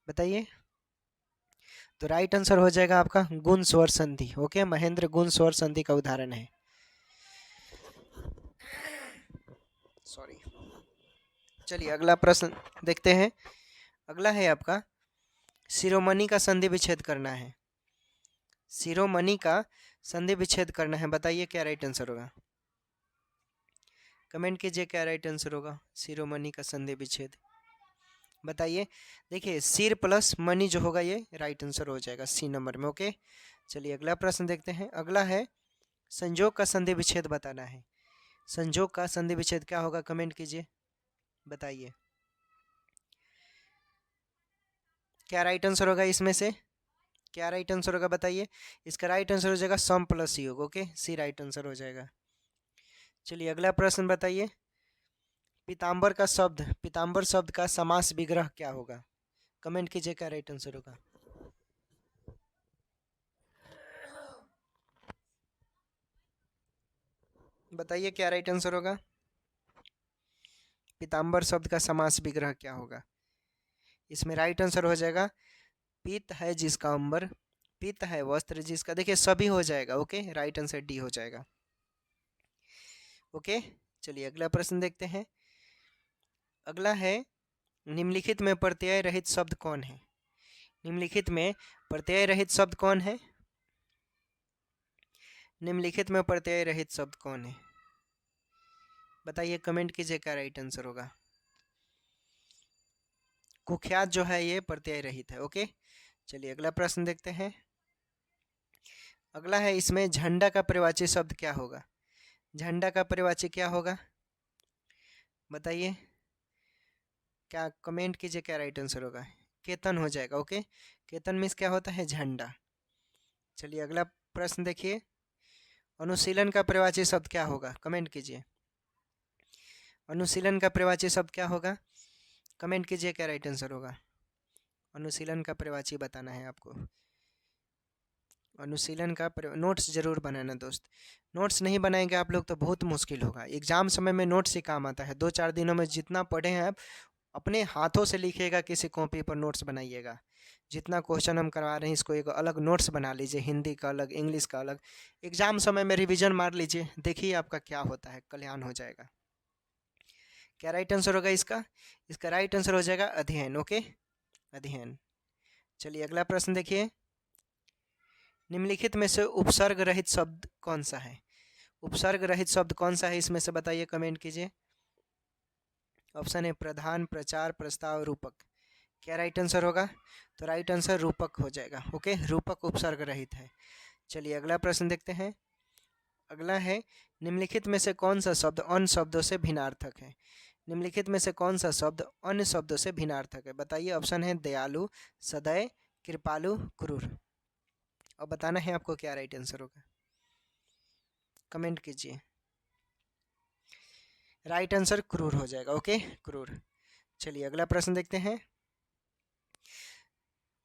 बताइए। तो राइट आंसर हो जाएगा आपका गुण स्वर संधि। ओके, महेंद्र गुण स्वर संधि का उदाहरण है। सॉरी। चलिए अगला प्रश्न देखते हैं। अगला है आपका, शिरोमणि का संधि विच्छेद करना है। शिरोमणि का संधि विच्छेद करना है। बताइए क्या राइट आंसर होगा। कमेंट कीजिए क्या राइट आंसर होगा। शिरोमणि का संधि विच्छेद बताइए। देखिए सिर प्लस मणि जो होगा ये राइट आंसर हो जाएगा सी नंबर में। ओके, चलिए अगला प्रश्न देखते हैं। अगला है संजोग का संधि विच्छेद बताना है। संजोग का संधि विच्छेद क्या होगा? कमेंट कीजिए, बताइए क्या राइट आंसर होगा इसमें से। क्या राइट आंसर होगा बताइए। इसका राइट आंसर हो जाएगा सम प्लस योग। ओके, सी राइट आंसर हो जाएगा। चलिए अगला प्रश्न बताइए। पीताम्बर का शब्द, पीताम्बर शब्द का समास विग्रह क्या होगा? कमेंट कीजिए क्या राइट आंसर होगा। बताइए क्या राइट आंसर होगा। पीताम्बर शब्द का समास विग्रह क्या होगा? इसमें राइट आंसर हो जाएगा पीत है जिसका अंबर, पीत है वस्त्र जिसका। देखिए सभी हो जाएगा। ओके, राइट आंसर डी हो जाएगा। ओके, चलिए अगला प्रश्न देखते हैं। अगला है, निम्नलिखित में प्रत्यय रहित शब्द कौन है? निम्नलिखित में प्रत्यय रहित शब्द कौन है? निम्नलिखित में प्रत्यय रहित शब्द कौन है? बताइए, कमेंट कीजिए क्या राइट आंसर होगा। कुख्यात जो है ये प्रत्यय रहित है। ओके, चलिए अगला प्रश्न देखते हैं। अगला है, इसमें झंडा का परिवाची शब्द क्या होगा? झंडा का परिवाची क्या होगा बताइए, क्या कमेंट कीजिए, क्या राइट आंसर होगा? केतन हो जाएगा। ओके, केतन मीन्स क्या होता है? झंडा। चलिए अगला प्रश्न देखिए। अनुशीलन का परिवाची शब्द क्या होगा? कमेंट कीजिए। अनुशीलन का परिवाची शब्द क्या होगा? कमेंट कीजिए, क्या राइट आंसर होगा? अनुशीलन का परिवाची बताना है आपको। अनुशीलन का नोट्स जरूर बनाना दोस्त। नोट्स नहीं बनाएंगे आप लोग तो बहुत मुश्किल होगा। एग्जाम समय में नोट्स ही काम आता है। 2-4 दिनों में जितना पढ़े हैं आप अपने हाथों से लिखिएगा, किसी कॉपी पर नोट्स बनाइएगा। जितना क्वेश्चन हम करवा रहे हैं इसको एक अलग नोट्स बना लीजिए, हिंदी का अलग, इंग्लिश का अलग। एग्जाम समय में रिवीजन मार लीजिए, देखिए आपका क्या होता है, कल्याण हो जाएगा। क्या राइट आंसर होगा इसका? इसका राइट आंसर हो जाएगा अध्ययन। ओके, अध्ययन। चलिए अगला प्रश्न देखिए। निम्नलिखित में से उपसर्ग रहित शब्द कौन सा है? उपसर्ग रहित शब्द कौन सा है इसमें से बताइए, कमेंट कीजिए। ऑप्शन है प्रधान, प्रचार, प्रस्ताव, रूपक। क्या राइट आंसर होगा? तो राइट आंसर रूपक हो जाएगा। ओके, रूपक उपसर्ग रहित है। चलिए अगला प्रश्न देखते हैं। अगला है, निम्नलिखित में से कौन सा शब्द अन्य शब्दों से भिन्नार्थक है? निम्नलिखित में से कौन सा शब्द अन्य शब्दों से भिन्नार्थक है? बताइए। ऑप्शन है दयालु, सदैव, कृपालु, क्रूर। अब बताना है आपको क्या राइट आंसर होगा, कमेंट कीजिए। राइट आंसर क्रूर हो जाएगा। ओके, क्रूर। चलिए अगला प्रश्न देखते हैं।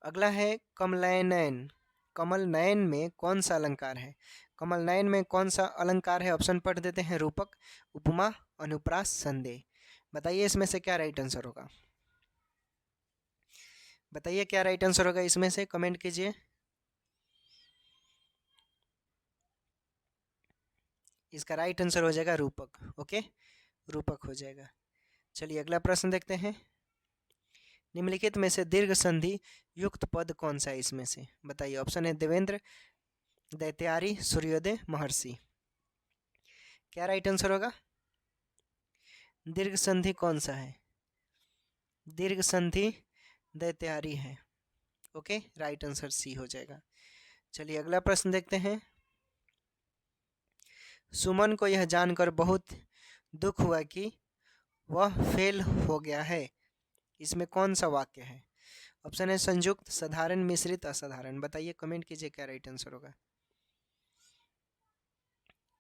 अगला है, कमलनयन। कमल नयन में कौन सा अलंकार है? कमल नयन में कौन सा अलंकार है? ऑप्शन पढ़ देते हैं। रूपक, उपमा, अनुप्रास, संदेह। बताइए इसमें से क्या राइट आंसर होगा? बताइए क्या राइट आंसर होगा इसमें से, कमेंट कीजिए। इसका राइट आंसर हो जाएगा रूपक। ओके, रूपक हो जाएगा। चलिए अगला प्रश्न देखते हैं। निम्नलिखित में से दीर्घ संधि युक्त पद कौन सा है इसमें से? बताइए। ऑप्शन है देवेंद्र, दैत्यारी, सूर्योदय, महर्षि। क्या राइट आंसर होगा? दीर्घ संधि कौन सा है? दीर्घ संधि दैत्यारी है। ओके, राइट आंसर सी हो जाएगा। चलिए अगला प्रश्न देखते हैं। सुमन को यह जानकर बहुत दुख हुआ कि वह फेल हो गया है। इसमें कौन सा वाक्य है? ऑप्शन है संयुक्त, साधारण, मिश्रित, असाधारण। बताइए, कमेंट कीजिए, क्या राइट आंसर होगा?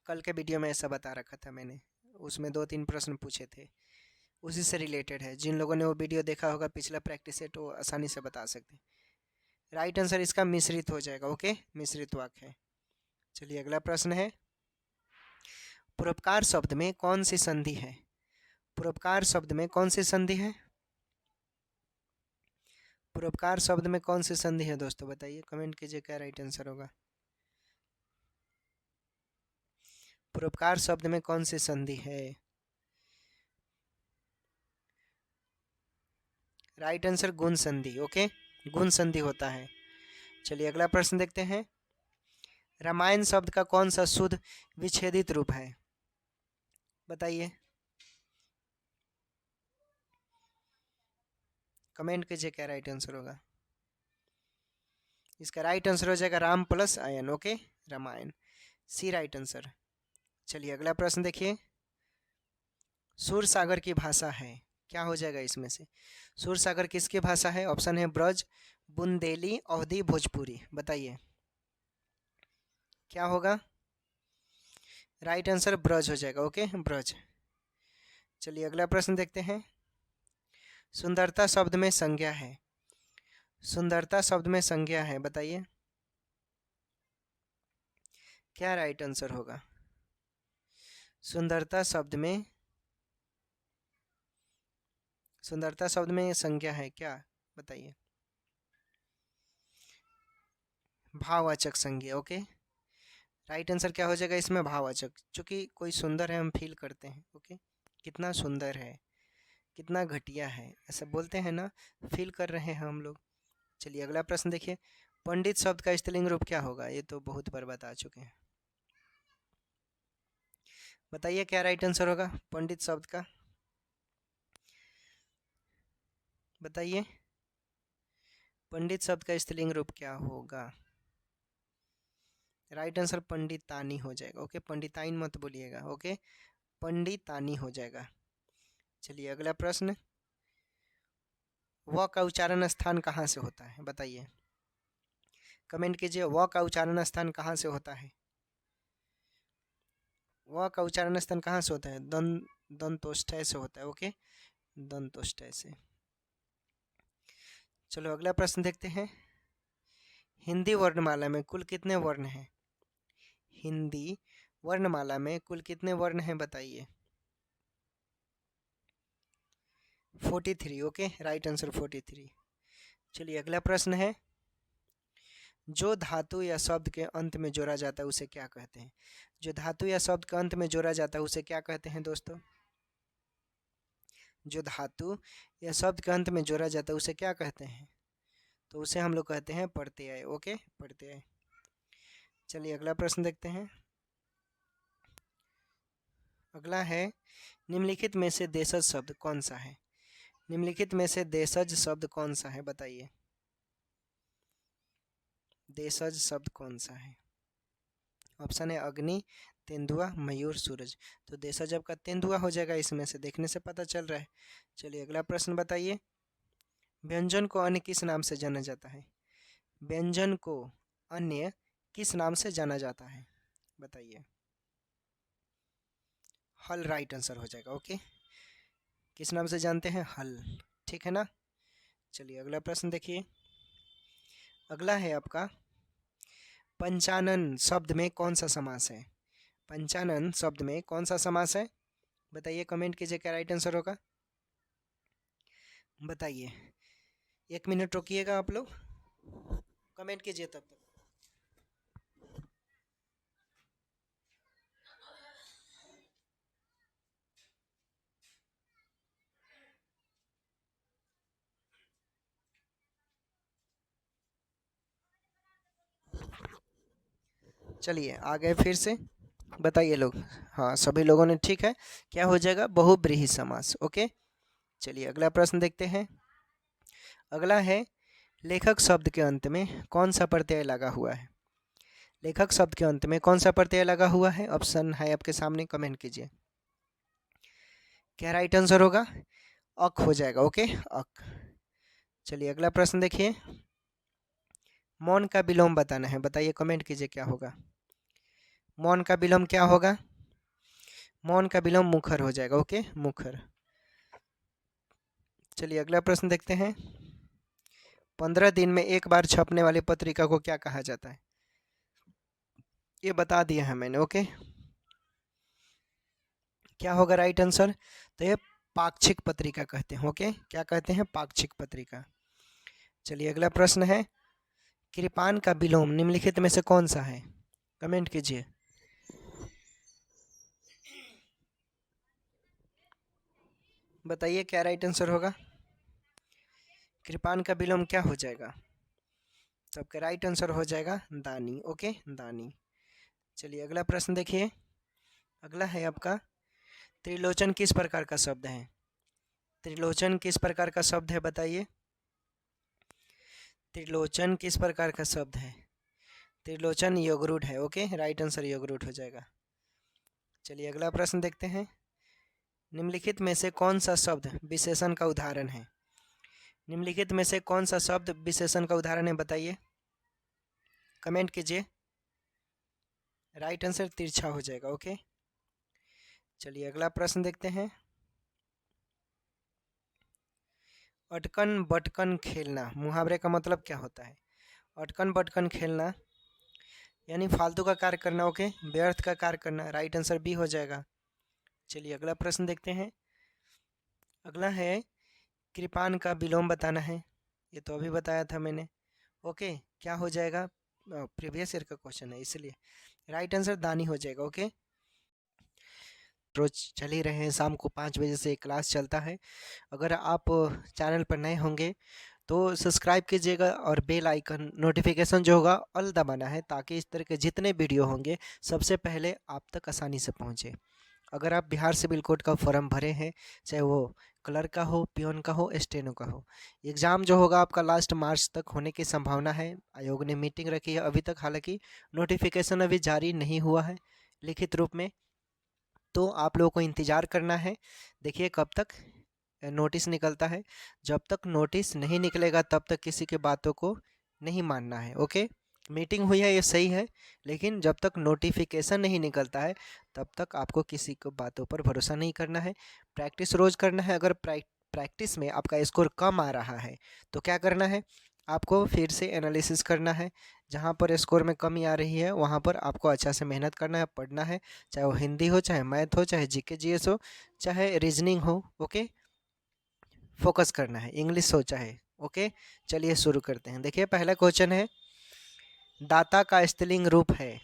कल के वीडियो में ऐसा बता रखा था मैंने, उसमें 2-3 प्रश्न पूछे थे, उसी से रिलेटेड है। जिन लोगों ने वो वीडियो देखा होगा पिछला प्रैक्टिस सेट, वो आसानी से बता सकते हैं। राइट आंसर इसका मिश्रित हो जाएगा। ओके, मिश्रित वाक्य है। चलिए अगला प्रश्न है। परोपकार शब्द में कौन सी संधि है? परोपकार शब्द में कौन सी संधि है? परोपकार शब्द में कौन सी संधि है दोस्तों? बताइए, कमेंट कीजिए, क्या राइट आंसर होगा? परोपकार शब्द में कौन सी संधि है? राइट आंसर गुण संधि। ओके, गुण संधि होता है। चलिए अगला प्रश्न देखते हैं। रामायण शब्द का कौन सा शुद्ध विच्छेदित रूप है? बताइए, कमेंट कीजिए, क्या राइट आंसर होगा? इसका राइट आंसर हो जाएगा Ram plus ion. Okay, Ramayan, C right answer. चलिए अगला प्रश्न देखिए। सूर सागर की भाषा है, क्या हो जाएगा इसमें से? सूर सागर किसकी भाषा है? ऑप्शन है ब्रज, बुंदेली, अवधी, भोजपुरी। बताइए क्या होगा? राइट आंसर ब्रज हो जाएगा। ओके, ब्रज। चलिए अगला प्रश्न देखते हैं। सुंदरता शब्द में संज्ञा है। सुंदरता शब्द में संज्ञा है, बताइए क्या राइट आंसर होगा? सुंदरता शब्द में, सुंदरता शब्द में संज्ञा है क्या? बताइए। भाववाचक संज्ञा। ओके, राइट आंसर क्या हो जाएगा इसमें? भाववाचक। चूंकि कोई सुंदर है हम फील करते हैं। ओके, कितना सुंदर है, कितना घटिया है, ऐसा बोलते हैं ना, फील कर रहे हैं हम लोग। चलिए अगला प्रश्न देखिए। पंडित शब्द का स्त्रीलिंग रूप क्या होगा? ये तो बहुत बार बता चुके हैं। बताइए क्या राइट आंसर होगा पंडित शब्द का? बताइए पंडित शब्द का स्त्रीलिंग रूप क्या होगा? राइट आंसर पंडितानी हो जाएगा। ओके, पंडिताइन मत बोलिएगा। ओके, पंडितानी हो जाएगा। चलिए अगला प्रश्न, व का उच्चारण स्थान कहाँ से होता है? बताइए, कमेंट कीजिए, व का उच्चारण स्थान कहाँ से होता है? व का उच्चारण स्थान कहाँ से होता है? दंतोष्ठय से होता है। ओके, दंतोष्ठय से। चलो अगला प्रश्न देखते हैं, हिंदी वर्णमाला में कुल कितने वर्ण हैं? हिंदी वर्णमाला में कुल कितने वर्ण हैं बताइए? 43। Okay, right answer 43। चलिए अगला प्रश्न है, जो धातु या शब्द के अंत में जोड़ा जाता है उसे क्या कहते हैं? जो धातु या शब्द के अंत में जोड़ा जाता है उसे क्या कहते हैं दोस्तों? जो धातु या शब्द के अंत में जोड़ा जाता है उसे क्या कहते हैं? तो उसे हम लोग कहते हैं प्रत्यय। ओके, प्रत्यय। चलिए अगला प्रश्न देखते हैं, अगला है, निम्नलिखित में से देशज शब्द कौन सा है? निम्नलिखित में से देशज शब्द कौन सा है बताइए? देशज शब्द कौन सा है? ऑप्शन है अग्नि, तेंदुआ, मयूर, सूरज। तो देशज आपका तेंदुआ हो जाएगा, इसमें से देखने से पता चल रहा है। चलिए अगला प्रश्न बताइए, व्यंजन को अन्य किस नाम से जाना जाता है? व्यंजन को अन्य किस नाम से जाना जाता है बताइए? हल राइट आंसर हो जाएगा। ओके, किस नाम से जानते हैं? हल। ठीक है ना? चलिए अगला प्रश्न देखिए, अगला है आपका, पंचानन शब्द में कौन सा समास है? पंचानन शब्द में कौन सा समास है बताइए, कमेंट कीजिए, क्या राइट आंसर होगा बताइए। 1 मिनट रोकिएगा आप लोग, कमेंट कीजिए तब तक। चलिए आ गए फिर से, बताइए लोग। हाँ, सभी लोगों ने ठीक है, क्या हो जाएगा? बहुब्रीहि समास। ओके, चलिए अगला प्रश्न देखते हैं, अगला है, लेखक शब्द के अंत में कौन सा प्रत्यय लगा हुआ है? लेखक शब्द के अंत में कौन सा प्रत्यय लगा हुआ है? ऑप्शन है आपके सामने, कमेंट कीजिए, क्या राइट आंसर होगा? अक हो जाएगा। ओके, अक। चलिए अगला प्रश्न देखिए, मौन का विलोम बताना है, बताइए, कमेंट कीजिए क्या होगा? मौन का विलोम क्या होगा? मौन का विलोम मुखर हो जाएगा। ओके, मुखर। चलिए अगला प्रश्न देखते हैं, 15 दिन में एक बार छपने वाली पत्रिका को क्या कहा जाता है? ये बता दिया है मैंने। ओके, क्या होगा राइट आंसर? तो ये पाक्षिक पत्रिका कहते हैं। ओके, क्या कहते हैं? पाक्षिक पत्रिका। चलिए अगला प्रश्न है, कृपान का विलोम निम्नलिखित में से कौन सा है? कमेंट कीजिए। बताइए क्या राइट आंसर होगा? कृपान का विलोम क्या हो जाएगा? सबका राइट आंसर हो जाएगा दानी। ओके, दानी। चलिए अगला प्रश्न देखिए, अगला है आपका, त्रिलोचन किस प्रकार का शब्द है? त्रिलोचन किस प्रकार का शब्द है बताइए? त्रिलोचन किस प्रकार का शब्द है? त्रिलोचन योगरूढ़ है। ओके, राइट आंसर योगरूढ़ हो जाएगा। चलिए अगला प्रश्न देखते हैं, निम्नलिखित में से कौन सा शब्द विशेषण का उदाहरण है? निम्नलिखित में से कौन सा शब्द विशेषण का उदाहरण है बताइए, कमेंट कीजिए। राइट आंसर तिरछा हो जाएगा। ओके, चलिए अगला प्रश्न देखते हैं, अटकन बटकन खेलना मुहावरे का मतलब क्या होता है? अटकन बटकन खेलना यानी फालतू का कार्य करना। ओके, व्यर्थ का कार्य करना। राइट आंसर बी हो जाएगा। चलिए अगला प्रश्न देखते हैं, अगला है, कृपान का विलोम बताना है, ये तो अभी बताया था मैंने। ओके, क्या हो जाएगा? प्रीवियस ईयर का क्वेश्चन है इसलिए राइट आंसर दानी हो जाएगा। ओके, रोज चल ही रहे हैं, शाम को 5 बजे से क्लास चलता है। अगर आप चैनल पर नए होंगे तो सब्सक्राइब कीजिएगा और बेल आइकन नोटिफिकेशन जो होगा ऑल दबाना है, ताकि इस तरह के जितने वीडियो होंगे सबसे पहले आप तक आसानी से पहुंचे। अगर आप बिहार सिविल कोड का फॉर्म भरे हैं, चाहे वो क्लर्क का हो, पियोन का हो, स्टेनो का हो। एग्ज़ाम जो होगा आपका लास्ट मार्च तक होने की संभावना है। आयोग ने मीटिंग रखी है अभी तक, हालांकि नोटिफिकेशन अभी जारी नहीं हुआ है लिखित रूप में, तो आप लोगों को इंतज़ार करना है। देखिए कब तक नोटिस निकलता है। जब तक नोटिस नहीं निकलेगा तब तक किसी की बातों को नहीं मानना है। ओके, मीटिंग हुई है ये सही है, लेकिन जब तक नोटिफिकेशन नहीं निकलता है तब तक आपको किसी को बातों पर भरोसा नहीं करना है। प्रैक्टिस रोज़ करना है। अगर प्रैक्टिस में आपका स्कोर कम आ रहा है तो क्या करना है, आपको फिर से एनालिसिस करना है। जहाँ पर स्कोर में कमी आ रही है वहाँ पर आपको अच्छा से मेहनत करना है, पढ़ना है, चाहे वो हिंदी हो, चाहे मैथ हो, चाहे जीके जीएस हो, चाहे रीजनिंग हो। ओके, फोकस करना है, इंग्लिश हो चाहे। ओके, चलिए शुरू करते हैं। देखिए पहला क्वेश्चन है, दाता का स्त्रीलिंग रूप है।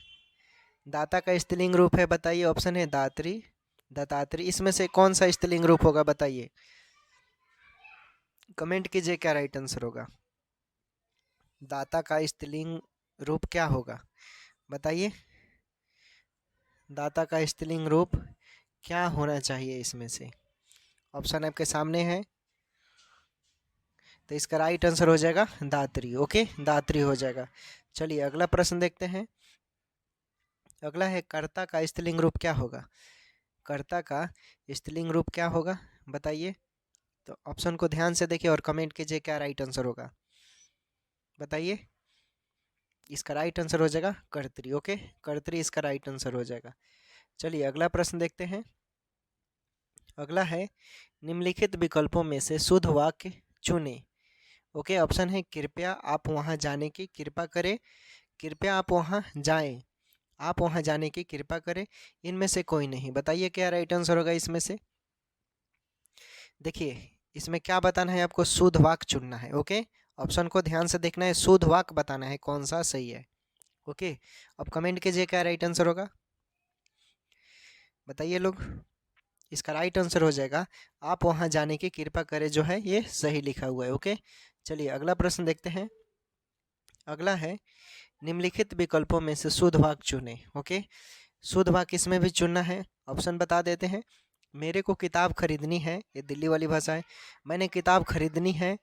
दाता का स्त्रीलिंग रूप है, बताइए। ऑप्शन है दात्री, दत्तात्री, इसमें से कौन सा स्त्रीलिंग रूप होगा बताइए। कमेंट कीजिए क्या राइट आंसर होगा। दाता का स्त्रीलिंग रूप क्या होगा बताइए। दाता का स्त्रीलिंग रूप क्या होना चाहिए इसमें से। ऑप्शन आपके सामने है, तो इसका राइट आंसर हो जाएगा दात्री। ओके, दात्री हो जाएगा। चलिए अगला प्रश्न देखते हैं। अगला है, कर्ता का स्त्रीलिंग रूप क्या होगा। कर्ता का स्त्रीलिंग रूप क्या होगा बताइए। तो ऑप्शन को ध्यान से देखिए और कमेंट कीजिए क्या राइट आंसर होगा बताइए। इसका राइट आंसर हो जाएगा कर्त्री। ओके, कर्त्री इसका राइट आंसर हो जाएगा। चलिए अगला प्रश्न देखते हैं। अगला है, निम्नलिखित विकल्पों में से शुद्ध वाक्य चुनें। ओके, ऑप्शन है कृपया आप वहां जाने की कृपा करें, कृपया आप वहां जाएं, आप वहां जाने की कृपा करें, इनमें से कोई नहीं। बताइए क्या राइट आंसर होगा इसमें से। देखिए इसमें क्या बताना है आपको, शुद्ध वाक्य चुनना है। ओके, ऑप्शन को ध्यान से देखना है, शुद्ध वाक्य बताना है कौन सा सही है। ओके, अब कमेंट कीजिए क्या राइट आंसर होगा बताइए लोग। इसका राइट आंसर हो जाएगा आप वहां जाने की कृपा करें, जो है ये सही लिखा हुआ है। ओके, चलिए अगला प्रश्न देखते हैं। अगला है, निम्नलिखित विकल्पों में से शुद्ध वाक्य चुनें। ओके, शुद्ध वाक्य इसमें भी चुनना है। ऑप्शन बता देते हैं। मेरे को किताब खरीदनी है, ये दिल्ली वाली भाषा है। मैंने किताब खरीदनी है,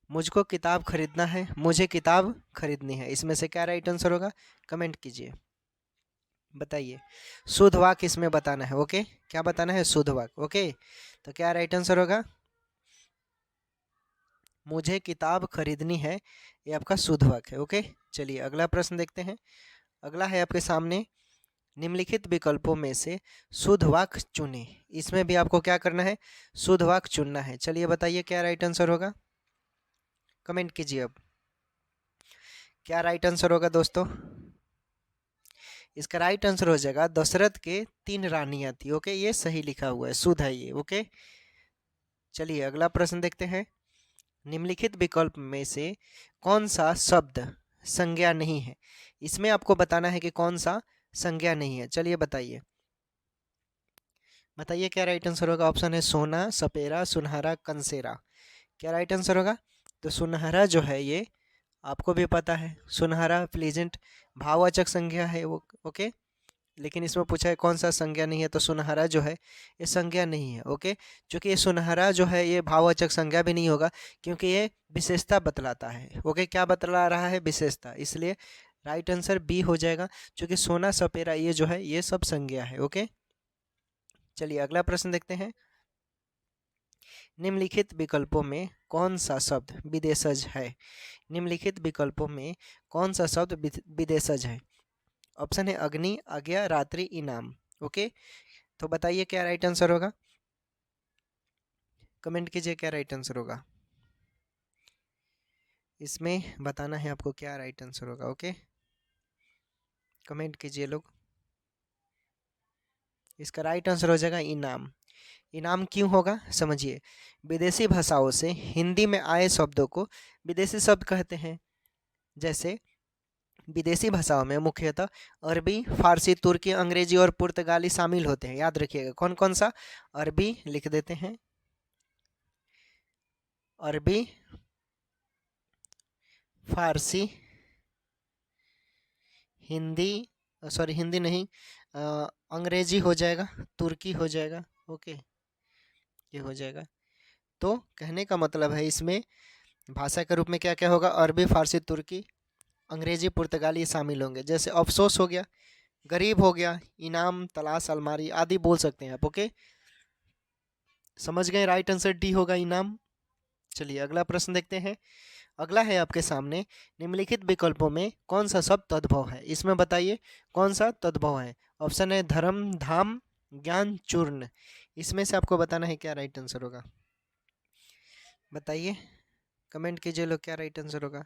मुझको किताब खरीदना है, मुझे किताब खरीदनी है, इसमें से क्या राइट आंसर होगा कमेंट कीजिए बताइए। शुद्ध वाक्य इसमें बताना है। ओके, क्या बताना है, शुद्ध वाक्य। ओके, तो क्या राइट आंसर होगा, मुझे किताब खरीदनी है, ये आपका शुद्ध वाक्य है। ओके, चलिए अगला प्रश्न देखते हैं। अगला है आपके सामने, निम्नलिखित विकल्पों में से शुद्ध वाक्य चुनें। इसमें भी आपको क्या करना है, शुद्ध वाक्य चुनना है। चलिए बताइए क्या राइट आंसर होगा कमेंट कीजिए। अब क्या राइट आंसर होगा दोस्तों। इसका राइट आंसर हो जाएगा दशरथ के 3 रानियां थी। ओके, ये सही लिखा हुआ है, शुद्ध है ये। ओके, चलिए अगला प्रश्न देखते हैं। निम्नलिखित विकल्प में से कौन सा शब्द संज्ञा नहीं है। इसमें आपको बताना है कि कौन सा संज्ञा नहीं है। चलिए बताइए, बताइए क्या राइट आंसर होगा। ऑप्शन है सोना, सपेरा, सुनहरा, कंसेरा। क्या राइट आंसर होगा, तो सुनहरा जो है ये आपको भी पता है, सुनहरा प्लीजेंट भाववाचक संज्ञा है वो। ओके, लेकिन इसमें पूछा है कौन सा संज्ञा नहीं है, तो सुनहरा जो है ये संज्ञा नहीं है। ओके, क्योंकि ये सुनहरा जो है ये भाववाचक संज्ञा भी नहीं होगा, क्योंकि ये विशेषता बतलाता है। ओके, क्या बतला रहा है, विशेषता, इसलिए राइट आंसर बी हो जाएगा, क्योंकि सोना सपेरा ये जो है ये सब संज्ञा है। ओके, चलिए अगला प्रश्न देखते हैं। निम्नलिखित विकल्पों में कौन सा शब्द विदेशज है। निम्नलिखित विकल्पों में कौन सा शब्द विदेशज है। ऑप्शन है अग्नि, आज्ञा, रात्रि, इनाम। ओके, तो बताइए क्या राइट आंसर होगा कमेंट कीजिए क्या राइट आंसर होगा। इसमें बताना है आपको क्या राइट आंसर होगा। ओके, कमेंट कीजिए लोग। इसका राइट आंसर हो जाएगा इनाम। इनाम क्यों होगा समझिए। विदेशी भाषाओं से हिंदी में आए शब्दों को विदेशी शब्द कहते हैं। जैसे विदेशी भाषाओं में मुख्यतः अरबी, फारसी, तुर्की, अंग्रेजी और पुर्तगाली शामिल होते हैं। याद रखिएगा कौन कौन सा। अरबी लिख देते हैं, अरबी, फारसी, हिंदी, सॉरी हिंदी नहीं, अंग्रेजी हो जाएगा, तुर्की हो जाएगा। ओके, ये हो जाएगा। तो कहने का मतलब है इसमें भाषा के रूप में क्या क्या होगा, अरबी, फारसी, तुर्की, अंग्रेजी, पुर्तगाली शामिल होंगे। जैसे अफसोस हो गया, गरीब हो गया, इनाम, तलाश, अलमारी आदि बोल सकते हैं आप। ओके, समझ गए? राइट आंसर डी होगा, इनाम। चलिए अगला प्रश्न देखते हैं। अगला है आपके सामने, निम्नलिखित विकल्पों में कौन सा शब्द तद्भव है? इसमें बताइए कौन सा तद्भव है। ऑप्शन है धर्म, धाम, ज्ञान, चूर्ण। इसमें से आपको बताना है क्या राइट आंसर होगा। बताइए, कमेंट कीजिए लोग, क्या राइट आंसर होगा,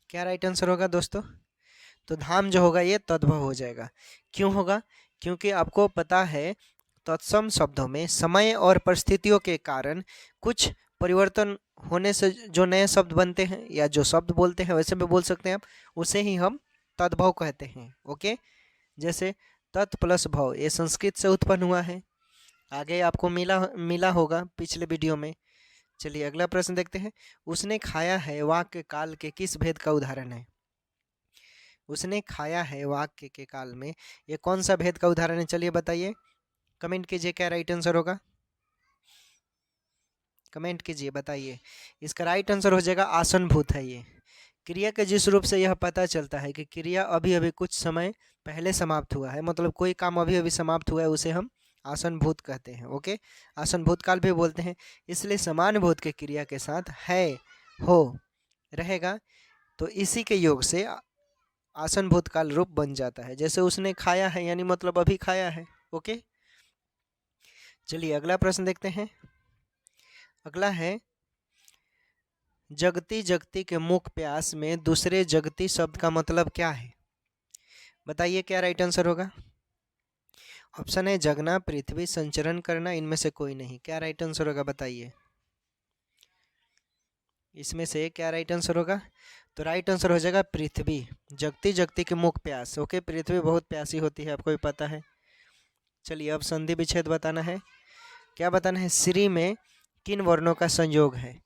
क्या राइट आंसर होगा दोस्तों। तो धाम जो होगा ये तद्भव हो जाएगा। क्यों होगा? क्योंकि आपको पता है तत्सम शब्दों में समय और परिस्थितियों के कारण कुछ परिवर्तन होने से जो नए शब्द बनते हैं, या जो शब्द बोलते हैं वैसे भी बोल सकते हैं आप, उसे ही हम तद्भव कहते हैं। ओके, जैसे तत् प्लस भव, ये संस्कृत से उत्पन्न हुआ है, आगे आपको मिला मिला होगा पिछले वीडियो में। चलिए अगला प्रश्न देखते हैं। उसने खाया है वाक्य काल के किस भेद का उदाहरण है? उसने खाया है वाक्य के काल में ये कौन सा भेद का उदाहरण है? चलिए बताइए, कमेंट कीजिए क्या राइट आंसर होगा, कमेंट कीजिए बताइए। इसका राइट आंसर हो जाएगा आसनभूत है ये। क्रिया के जिस रूप से यह पता चलता है कि क्रिया अभी अभी कुछ समय पहले समाप्त हुआ है, मतलब कोई काम अभी अभी समाप्त हुआ है, उसे हम आसनभूत कहते हैं। ओके, आसनभूत काल भी बोलते हैं। इसलिए समान भूत के क्रिया के साथ है, हो रहेगा, तो इसी के योग से आसनभूत काल रूप बन जाता है। जैसे उसने खाया है यानी मतलब अभी खाया है। ओके, चलिए अगला प्रश्न देखते हैं। अगला है, जगती जगती के मुख प्यास में दूसरे जगती शब्द का मतलब क्या है? बताइए क्या राइट आंसर होगा। ऑप्शन है जगना, पृथ्वी, संचरण करना, इनमें से कोई नहीं। क्या राइट आंसर होगा बताइए, इसमें से क्या राइट आंसर होगा। तो राइट आंसर हो जाएगा पृथ्वी। जगती जगती के मुख प्यास। ओके, पृथ्वी बहुत प्यासी होती है, आपको भी पता है। चलिए अब संधि विच्छेद बताना है। क्या बताना है? श्री में किन वर्णों का संयोग है?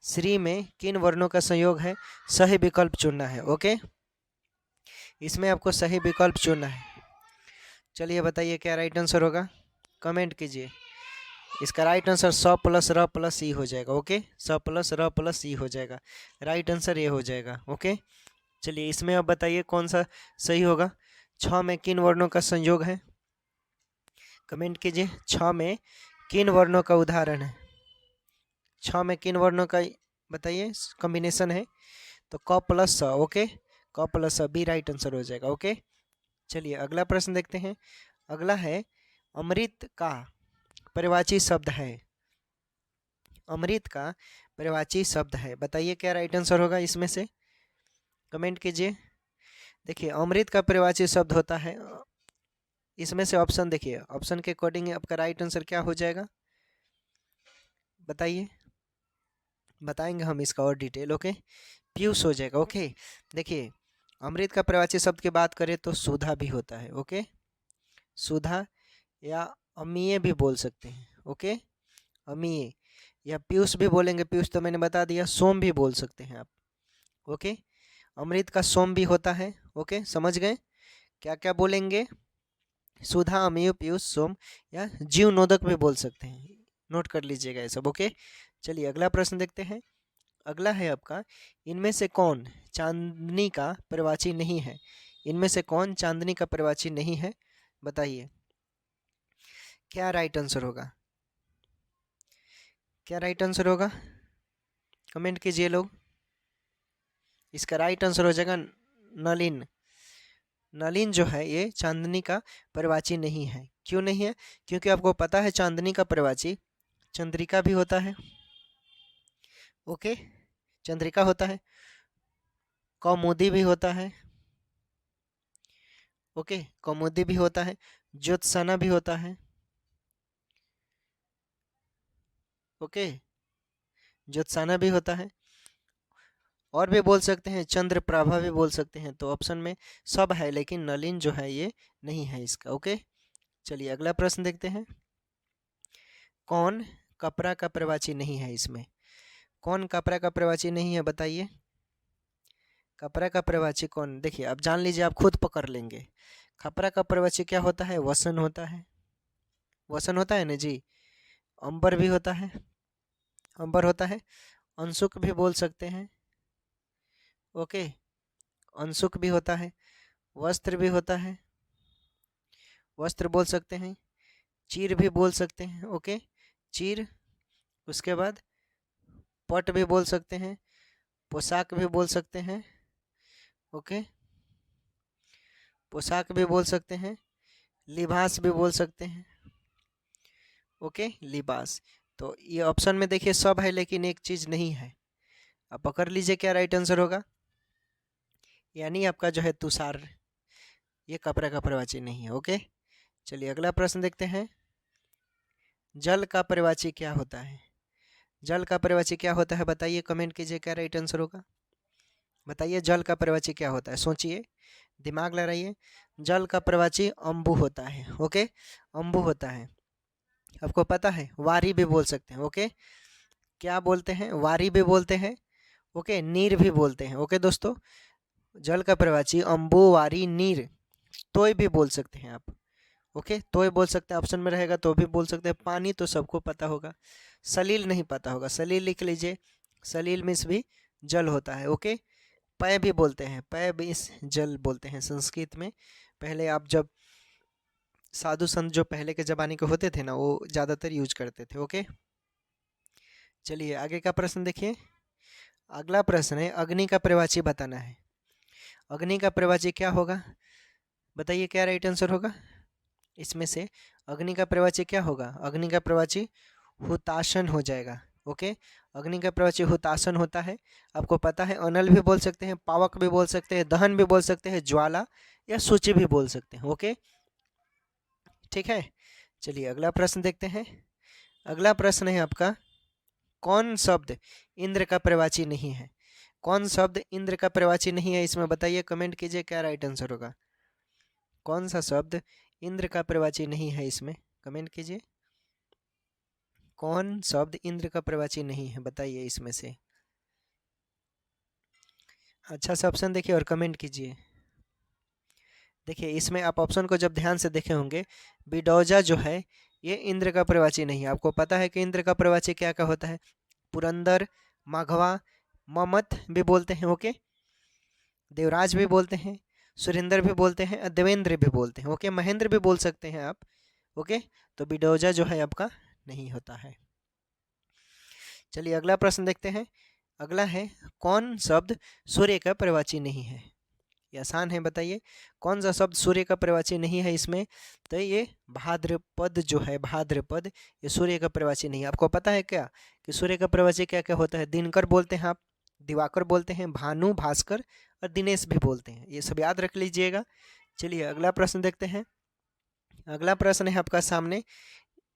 श्री में किन वर्णों का संयोग है? सही विकल्प चुनना है। ओके, इसमें आपको सही विकल्प चुनना है। चलिए बताइए क्या राइट आंसर होगा, कमेंट कीजिए। इसका राइट आंसर स प्लस र प्लस ई हो जाएगा। ओके, स प्लस र प्लस ई हो जाएगा, राइट आंसर ये हो जाएगा। ओके, चलिए इसमें अब बताइए कौन सा सही होगा। छ में किन वर्णों का संयोग है? कमेंट कीजिए, छ में किन वर्णों का उदाहरण है? छ में किन वर्णों का बताइए कॉम्बिनेशन है? तो क प्लस स। ओके, क प्लस स, बी राइट आंसर हो जाएगा। ओके, चलिए अगला प्रश्न देखते हैं। अगला है, अमृत का पर्यायवाची शब्द है। अमृत का पर्यायवाची शब्द है, बताइए क्या राइट आंसर होगा इसमें से, कमेंट कीजिए। देखिए अमृत का पर्यायवाची शब्द होता है, इसमें से ऑप्शन देखिए, ऑप्शन के अकॉर्डिंग आपका राइट आंसर क्या हो जाएगा बताइए, बताएंगे हम इसका और डिटेल। ओके, पीयूष हो जाएगा। ओके, देखिए अमृत का पर्यायवाची शब्द की बात करें तो सुधा भी होता है। ओके, सुधा या अमीय भी बोल सकते हैं। ओके, अमीय या पीयूष भी बोलेंगे, पीयूष तो मैंने बता दिया। सोम भी बोल सकते हैं आप। ओके, अमृत का सोम भी होता है। ओके, समझ गए क्या क्या बोलेंगे? सुधा, अमीय, पीयूष, सोम या जीवनोदक भी बोल सकते हैं, नोट कर लीजिएगा ये सब। ओके, चलिए अगला प्रश्न देखते हैं। अगला है आपका, इनमें से कौन चांदनी का पर्यायवाची नहीं है? इनमें से कौन चांदनी का पर्यायवाची नहीं है, बताइए क्या राइट आंसर होगा, क्या राइट आंसर होगा, कमेंट कीजिए लोग। इसका राइट आंसर हो जाएगा नलिन। नलिन जो है ये चांदनी का पर्यायवाची नहीं है। क्यों नहीं है? क्योंकि आपको पता है चांदनी का पर्यायवाची चंद्रिका भी होता है। ओके, चंद्रिका होता है, कौमुदी भी होता है। ओके, कौमुदी भी होता है, ज्योत्सना भी होता है। ओके, ज्योत्सना भी होता है, और भी बोल सकते हैं, चंद्रप्रभा भी बोल सकते हैं। तो ऑप्शन में सब है, लेकिन नलिन जो है ये नहीं है इसका। ओके, चलिए अगला प्रश्न देखते हैं। कौन कपड़ा का पर्यायवाची नहीं है इसमें? कौन कपड़ा का पर्यायवाची नहीं है बताइए, कपड़ा का पर्यायवाची कौन? देखिए अब जान लीजिए, आप खुद पकड़ लेंगे। कपड़ा का पर्यायवाची क्या होता है? वसन होता है। वसन होता है ना जी। अंबर भी होता है, अंबर होता है। अंशुक भी बोल सकते हैं, ओके, अंशुक भी होता है। वस्त्र भी होता है, वस्त्र बोल सकते हैं। चीर भी बोल सकते हैं, ओके, चीर। उसके बाद पट भी बोल सकते हैं, पोशाक भी बोल सकते हैं, ओके, पोशाक भी बोल सकते हैं। लिबास भी बोल सकते हैं, ओके, लिबास। तो ये ऑप्शन में देखिए सब है लेकिन एक चीज़ नहीं है। अब पकड़ लीजिए क्या राइट आंसर होगा, यानी आपका जो है तुषार, ये कपड़ा का प्रवाची नहीं है, ओके। चलिए अगला प्रश्न देखते हैं। जल का प्रवाची क्या होता है? जल का प्रवाची क्या होता है बताइए, कमेंट कीजिए क्या राइट आंसर होगा। बताइए जल का प्रवाची क्या होता है, सोचिए, दिमाग लगाइए। जल का प्रवाची अम्बु होता है, ओके, अम्बु होता है। आपको पता है वारी भी बोल सकते हैं, ओके, क्या बोलते हैं, वारी भी बोलते हैं, ओके, नीर भी बोलते हैं, ओके दोस्तों। जल का प्रवाची अम्बु, वारी, नीर, तोय भी बोल सकते हैं आप, ओके, तोय बोल सकते हैं, ऑप्शन में रहेगा तो भी बोल सकते हैं। पानी तो सबको पता होगा, सलील नहीं पता होगा, सलील लिख लीजिए, सलील मीन्स भी जल होता है, ओके। पय भी बोलते हैं, पय भी इस जल बोलते हैं संस्कृत में। पहले आप जब साधु संत जो पहले के ज़माने के होते थे ना, वो ज़्यादातर यूज करते थे, ओके। चलिए आगे का प्रश्न देखिए। अगला प्रश्न है अग्नि का प्रवाची बताना है। अग्नि का प्रवाची क्या होगा बताइए, क्या राइट आंसर होगा इसमें से? अग्नि का प्रवाची क्या होगा? अग्नि का प्रवाची हुताशन हो जाएगा, ओके। अग्नि का प्रवाची हुताशन होता है। आपको पता है अनल भी बोल सकते हैं, पावक भी बोल सकते हैं, दहन भी बोल सकते हैं, ज्वाला या सूची भी बोल सकते हैं, ओके, ठीक है। चलिए अगला प्रश्न देखते हैं। अगला प्रश्न है आपका, कौन शब्द इंद्र का प्रवाची नहीं है? कौन शब्द इंद्र का प्रवाची नहीं है इसमें बताइए, कमेंट कीजिए क्या राइट आंसर होगा। कौन सा शब्द इंद्र का प्रवाची नहीं है इसमें, कमेंट कीजिए। कौन शब्द इंद्र का प्रवाची नहीं है बताइए इसमें से। अच्छा सा ऑप्शन देखिए और कमेंट कीजिए। देखिए इसमें आप ऑप्शन को जब ध्यान से देखे होंगे, बिडौजा जो है ये इंद्र का प्रवाची नहीं है। आपको पता है कि इंद्र का प्रवाची क्या क्या होता है? पुरंदर, माघवा, ममत भी बोलते हैं, ओके, देवराज भी बोलते हैं, सुरेंद्र भी बोलते हैं, देवेंद्र भी बोलते हैं, ओके, महेंद्र भी बोल सकते हैं आप, ओके। तो बिडौजा जो है आपका नहीं होता है। चलिए अगला प्रश्न देखते हैं। अगला है, कौन शब्द सूर्य का प्रवाची नहीं है? ये आसान है, बताइए कौन सा शब्द सूर्य का प्रवाची नहीं है इसमें? तो ये भाद्रपद जो है, भाद्रपद, ये सूर्य का प्रवाची नहीं है। आपको पता है क्या कि सूर्य का प्रवाची क्या क्या होता है? दिनकर बोलते हैं आप, दिवाकर बोलते हैं, भानु, भास्कर और दिनेश भी बोलते हैं, ये सब याद रख लीजिएगा। चलिए अगला प्रश्न देखते हैं। अगला प्रश्न है आपका सामने,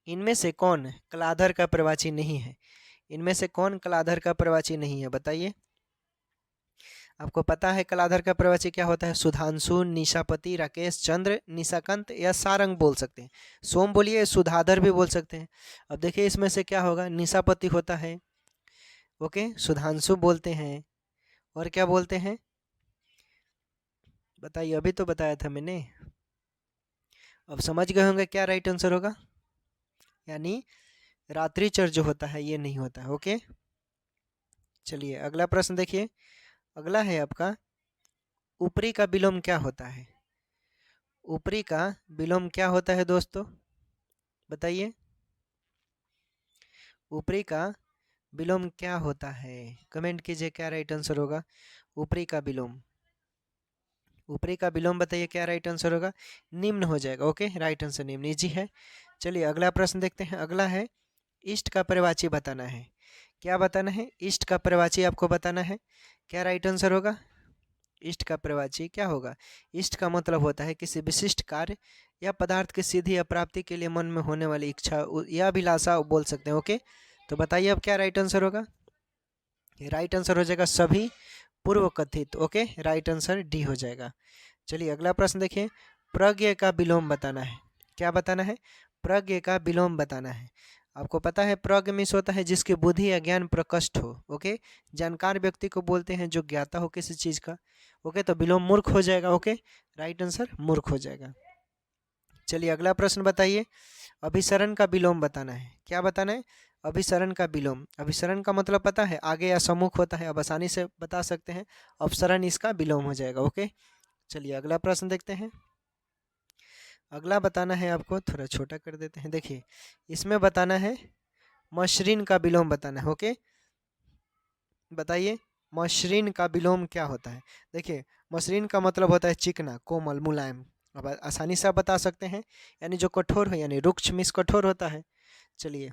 इनमें से कौन कलाधर का प्रवाची नहीं है? इनमें से कौन कलाधर का प्रवाची नहीं है बताइए। आपको पता है कलाधर का प्रवाची क्या होता है? सुधांशु, निशापति, राकेश चंद्र, निशाकांत या सारंग बोल सकते हैं। सोम बोलिए, सुधाधर भी बोल सकते हैं। अब देखिए इसमें से क्या होगा, निशापति होता है, ओके, सुधांशु बोलते हैं, और क्या बोलते हैं बताइए, अभी तो बताया था मैंने। अब समझ गए होंगे क्या राइट आंसर होगा, यानी रात्रिचर जो होता है ये नहीं होता है, ओके। चलिए अगला प्रश्न देखिए। अगला है आपका, ऊपरी का विलोम क्या होता है? ऊपरी का विलोम क्या होता है दोस्तों बताइए। ऊपरी का विलोम क्या होता है, कमेंट कीजिए क्या राइट आंसर होगा। ऊपरी का विलोम, ऊपरी का विलोम बताइए क्या राइट आंसर होगा। निम्न हो जाएगा, ओके, राइट आंसर निम्न, इजी है। चलिए अगला प्रश्न देखते हैं। अगला है, इष्ट का प्रवाची बताना है। क्या बताना है? इष्ट का प्रवाची आपको बताना है, क्या राइट आंसर होगा। इष्ट का प्रवाची क्या होगा? इष्ट का मतलब होता है किसी विशिष्ट कार्य या पदार्थ की सिद्धि या प्राप्ति के लिए मन में होने वाली इच्छा या अभिलाषा बोल सकते हैं, ओके। तो बताइए अब क्या राइट आंसर होगा। राइट आंसर हो जाएगा सभी पूर्व कथित, ओके, राइट आंसर डी हो जाएगा। चलिए अगला प्रश्न देखिए। प्रज्ञ का विलोम बताना है। क्या बताना है? प्रज्ञ का विलोम बताना है। आपको पता है प्रज्ञ मीन्स होता है जिसकी बुद्धि या ज्ञान प्रकट हो, ओके। जानकार व्यक्ति को बोलते हैं जो ज्ञाता हो किसी चीज़ का, ओके। तो विलोम मूर्ख हो जाएगा, ओके, राइट आंसर मूर्ख हो जाएगा। चलिए अगला प्रश्न बताइए। अभिसरण का विलोम बताना है। क्या बताना है? अभिसरण का विलोम। अभिसरण का मतलब पता है? आगे या सम्मुख होता है। अब आसानी से बता सकते हैं। अपसरण इसका विलोम हो जाएगा। ओके, चलिए अगला प्रश्न देखते हैं। अगला बताना है आपको, थोड़ा छोटा कर देते हैं। देखिए इसमें बताना है मसृण का विलोम बताना है। ओके, बताइए मसृण का विलोम क्या होता है? देखिए मसृण का मतलब होता है चिकना, कोमल, मुलायम। अब आसानी से आप बता सकते हैं, यानी जो कठोर है, यानी रुक्ष मिस कठोर होता है। चलिए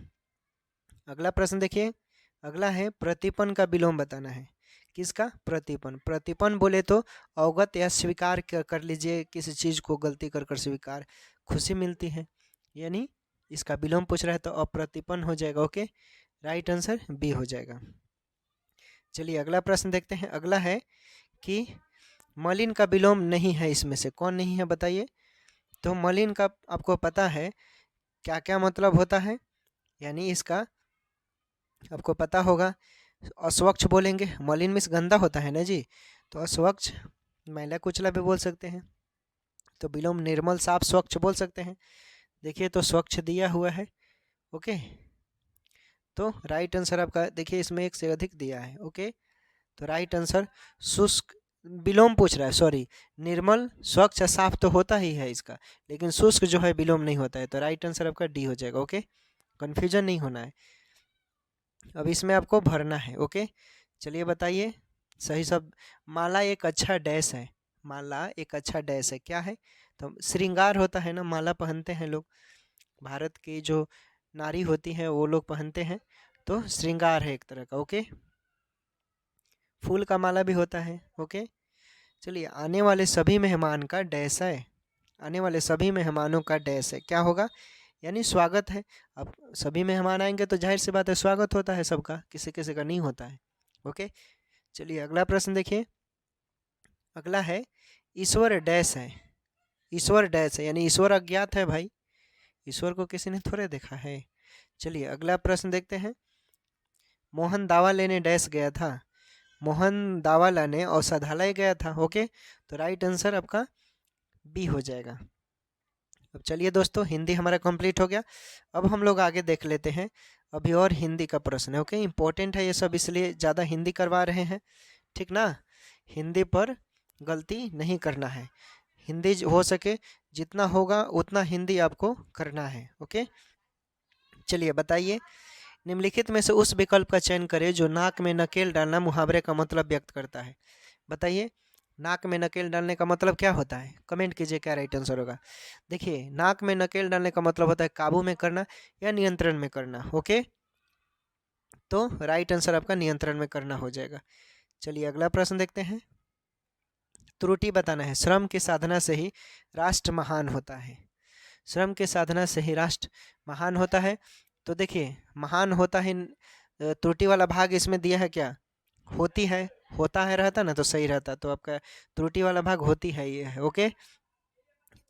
अगला प्रश्न देखिए। अगला है प्रतिपन का विलोम बताना है। किसका? प्रतिपन। प्रतिपन बोले तो अवगत या स्वीकार कर लीजिए, किसी चीज़ को गलती कर कर स्वीकार, खुशी मिलती है, यानी इसका विलोम पूछ रहा है तो अप्रतिपन हो जाएगा। ओके, राइट आंसर बी हो जाएगा। चलिए अगला प्रश्न देखते हैं। अगला है कि मलिन का विलोम नहीं है, इसमें से कौन नहीं है बताइए? तो मलिन का आपको पता है क्या क्या मतलब होता है, यानी इसका आपको पता होगा। अस्वच्छ बोलेंगे, मलिन मीन्स गंदा होता है ना जी, तो अस्वच्छ, मैला कुचला भी बोल सकते हैं। तो विलोम निर्मल, साफ, स्वच्छ बोल सकते हैं। देखिए तो स्वच्छ दिया हुआ है। ओके, तो राइट आंसर आपका, देखिए इसमें एक से अधिक दिया है। ओके, तो राइट आंसर शुष्क विलोम पूछ रहा है, सॉरी, निर्मल, स्वच्छ, साफ तो होता ही है इसका, लेकिन शुष्क जो है विलोम नहीं होता है। तो राइट आंसर आपका डी हो जाएगा। ओके, कन्फ्यूजन नहीं होना है। अब इसमें आपको भरना है। ओके, चलिए बताइए सही शब्द। माला एक अच्छा डैश है। माला एक अच्छा डैश है, क्या है? तो श्रृंगार होता है ना, माला पहनते हैं लोग, भारत की जो नारी होती हैं वो लोग पहनते हैं, तो श्रृंगार है एक तरह का। ओके, फूल का माला भी होता है। ओके, चलिए आने वाले सभी मेहमान का डैश है। आने वाले सभी मेहमानों का डैश है, क्या होगा? यानी स्वागत है। अब सभी मेहमान आएंगे तो जाहिर सी बात है स्वागत होता है सबका, किसी किसी का नहीं होता है। ओके, चलिए अगला प्रश्न देखिए। अगला है ईश्वर डैश है। ईश्वर डैश है, यानी ईश्वर अज्ञात है भाई, ईश्वर को किसी ने थोड़े देखा है। चलिए अगला प्रश्न देखते हैं। मोहन दावा लेने डैश गया था। मोहन दावा लाने औषधालय गया था। ओके, तो राइट आंसर आपका बी हो जाएगा। अब चलिए दोस्तों, हिंदी हमारा कंप्लीट हो गया। अब हम लोग आगे देख लेते हैं। अभी और हिंदी का प्रश्न है। ओके, इंपॉर्टेंट है ये सब, इसलिए ज़्यादा हिंदी करवा रहे हैं, ठीक ना? हिंदी पर गलती नहीं करना है। हिंदी हो सके जितना होगा उतना हिंदी आपको करना है। ओके, चलिए बताइए। निम्नलिखित में से उस विकल्प का चयन करें जो नाक में नकेल डालना मुहावरे का मतलब व्यक्त करता है। बताइए नाक में नकेल डालने का मतलब क्या होता है? कमेंट कीजिए क्या राइट आंसर होगा। देखिए नाक में नकेल डालने का मतलब होता है काबू में करना या नियंत्रण में करना। ओके, तो राइट आंसर आपका नियंत्रण में करना हो जाएगा। चलिए अगला प्रश्न देखते हैं। त्रुटि बताना है। श्रम की साधना से ही राष्ट्र महान होता है। श्रम के साधना से ही राष्ट्र महान होता है। तो देखिए महान होता है, त्रुटि वाला भाग इसमें दिया है क्या? होती है, होता है रहता ना तो सही रहता, तो आपका त्रुटि वाला भाग होती है ये है। ओके,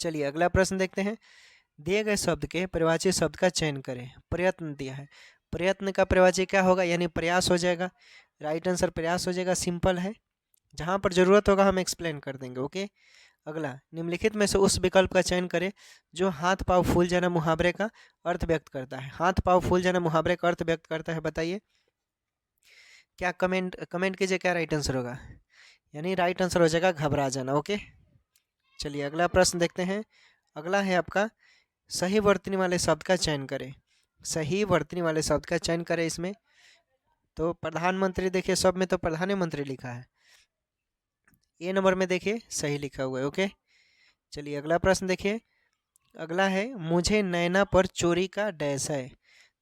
चलिए अगला प्रश्न देखते हैं। दिए गए शब्द के प्रवाची शब्द का चयन करें। प्रयत्न दिया है, प्रयत्न का प्रवाची क्या होगा? यानी प्रयास हो जाएगा। राइट आंसर प्रयास हो जाएगा, सिंपल है। जहाँ पर जरूरत होगा हम एक्सप्लेन कर देंगे। ओके, अगला निम्नलिखित में से उस विकल्प का चयन करें जो हाथ पाँव फूल जाना मुहावरे का अर्थ व्यक्त करता है। हाथ पाँव फूल जाना मुहावरे का अर्थ व्यक्त करता है, बताइए क्या? कमेंट कीजिए क्या राइट आंसर होगा। यानी राइट आंसर हो जाएगा घबरा जाना। ओके, चलिए अगला प्रश्न देखते हैं। अगला है आपका सही वर्तनी वाले शब्द का चयन करें। सही वर्तनी वाले शब्द का चयन करें। इसमें तो प्रधानमंत्री, देखिए सब में तो प्रधानमंत्री लिखा है, ए नंबर में देखिए सही लिखा हुआ है। ओके, चलिए अगला प्रश्न देखिए। अगला है मुझे नैना पर चोरी का डैश है।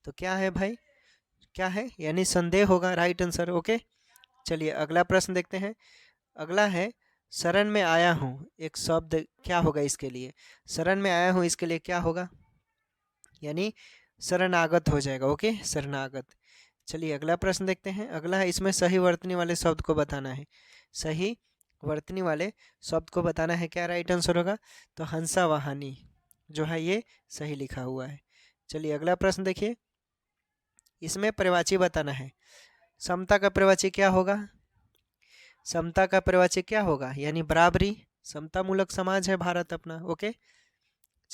तो क्या है भाई? क्या है? यानी संदेह होगा, राइट आंसर। ओके, चलिए अगला प्रश्न देखते हैं। अगला है शरण में आया हूँ, एक शब्द क्या होगा इसके लिए? शरण में आया हूँ इसके लिए क्या होगा? यानी शरणागत हो जाएगा। ओके, शरणागत। चलिए अगला प्रश्न देखते हैं। अगला है इसमें सही वर्तनी वाले शब्द को बताना है। सही वर्तनी वाले शब्द को बताना है, क्या राइट आंसर होगा? तो हंसा वाहनी जो है ये सही लिखा हुआ है। चलिए अगला प्रश्न देखिए। इसमें प्रवाची बताना है। समता का प्रवाची क्या होगा? समता का प्रवाची क्या होगा? यानी बराबरी, समता मूलक समाज है भारत अपना। ओके,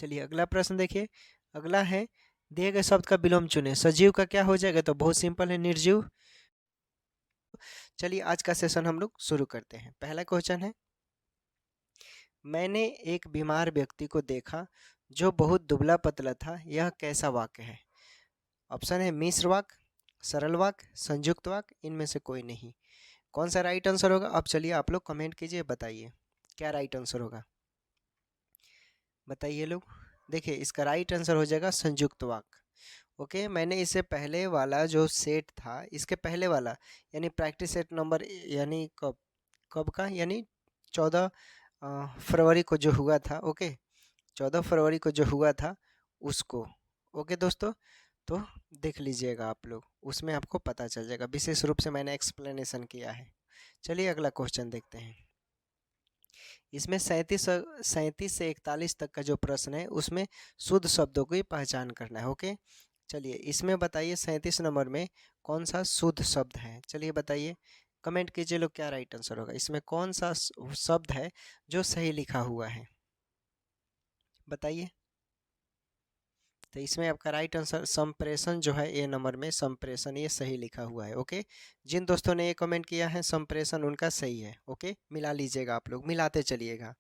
चलिए अगला प्रश्न देखिए। अगला है, दिए गए शब्द का विलोम चुने। सजीव का क्या हो जाएगा? तो बहुत सिंपल है, निर्जीव। चलिए आज का सेशन हम लोग शुरू करते हैं। पहला क्वेश्चन है, मैंने एक बीमार व्यक्ति को देखा जो बहुत दुबला पतला था, यह कैसा वाक्य है? ऑप्शन है मिश्र वाक्य, सरल वाक्य, संयुक्त वाक्य, इनमें से कोई नहीं। कौन सा राइट आंसर होगा? अब चलिए आप लोग कमेंट कीजिए, बताइए क्या राइट आंसर होगा, बताइए लोग। देखिए इसका राइट आंसर हो जाएगा संयुक्त वाक्य। ओके, मैंने इससे पहले वाला जो सेट था, इसके पहले वाला यानी प्रैक्टिस सेट नंबर, यानी कब कब का, यानी 14 फरवरी को जो हुआ था। ओके, 14 फरवरी को जो हुआ था उसको। ओके दोस्तों, तो देख लीजिएगा आप लोग, उसमें आपको पता चल जाएगा। विशेष रूप से मैंने एक्सप्लेनेशन किया है। चलिए अगला क्वेश्चन देखते हैं। इसमें 37 से 41 तक का जो प्रश्न है उसमें शुद्ध शब्दों की पहचान करना है। ओके, चलिए इसमें बताइए 37 नंबर में कौन सा शुद्ध शब्द है? चलिए बताइए, कमेंट कीजिए लोग क्या राइट आंसर होगा। इसमें कौन सा शब्द है जो सही लिखा हुआ है, बताइए। तो इसमें आपका राइट आंसर संप्रेषण जो है, ए नंबर में संप्रेषण, ये सही लिखा हुआ है। ओके, जिन दोस्तों ने ये कमेंट किया है संप्रेषण, उनका सही है। ओके, मिला लीजिएगा, आप लोग मिलाते चलिएगा।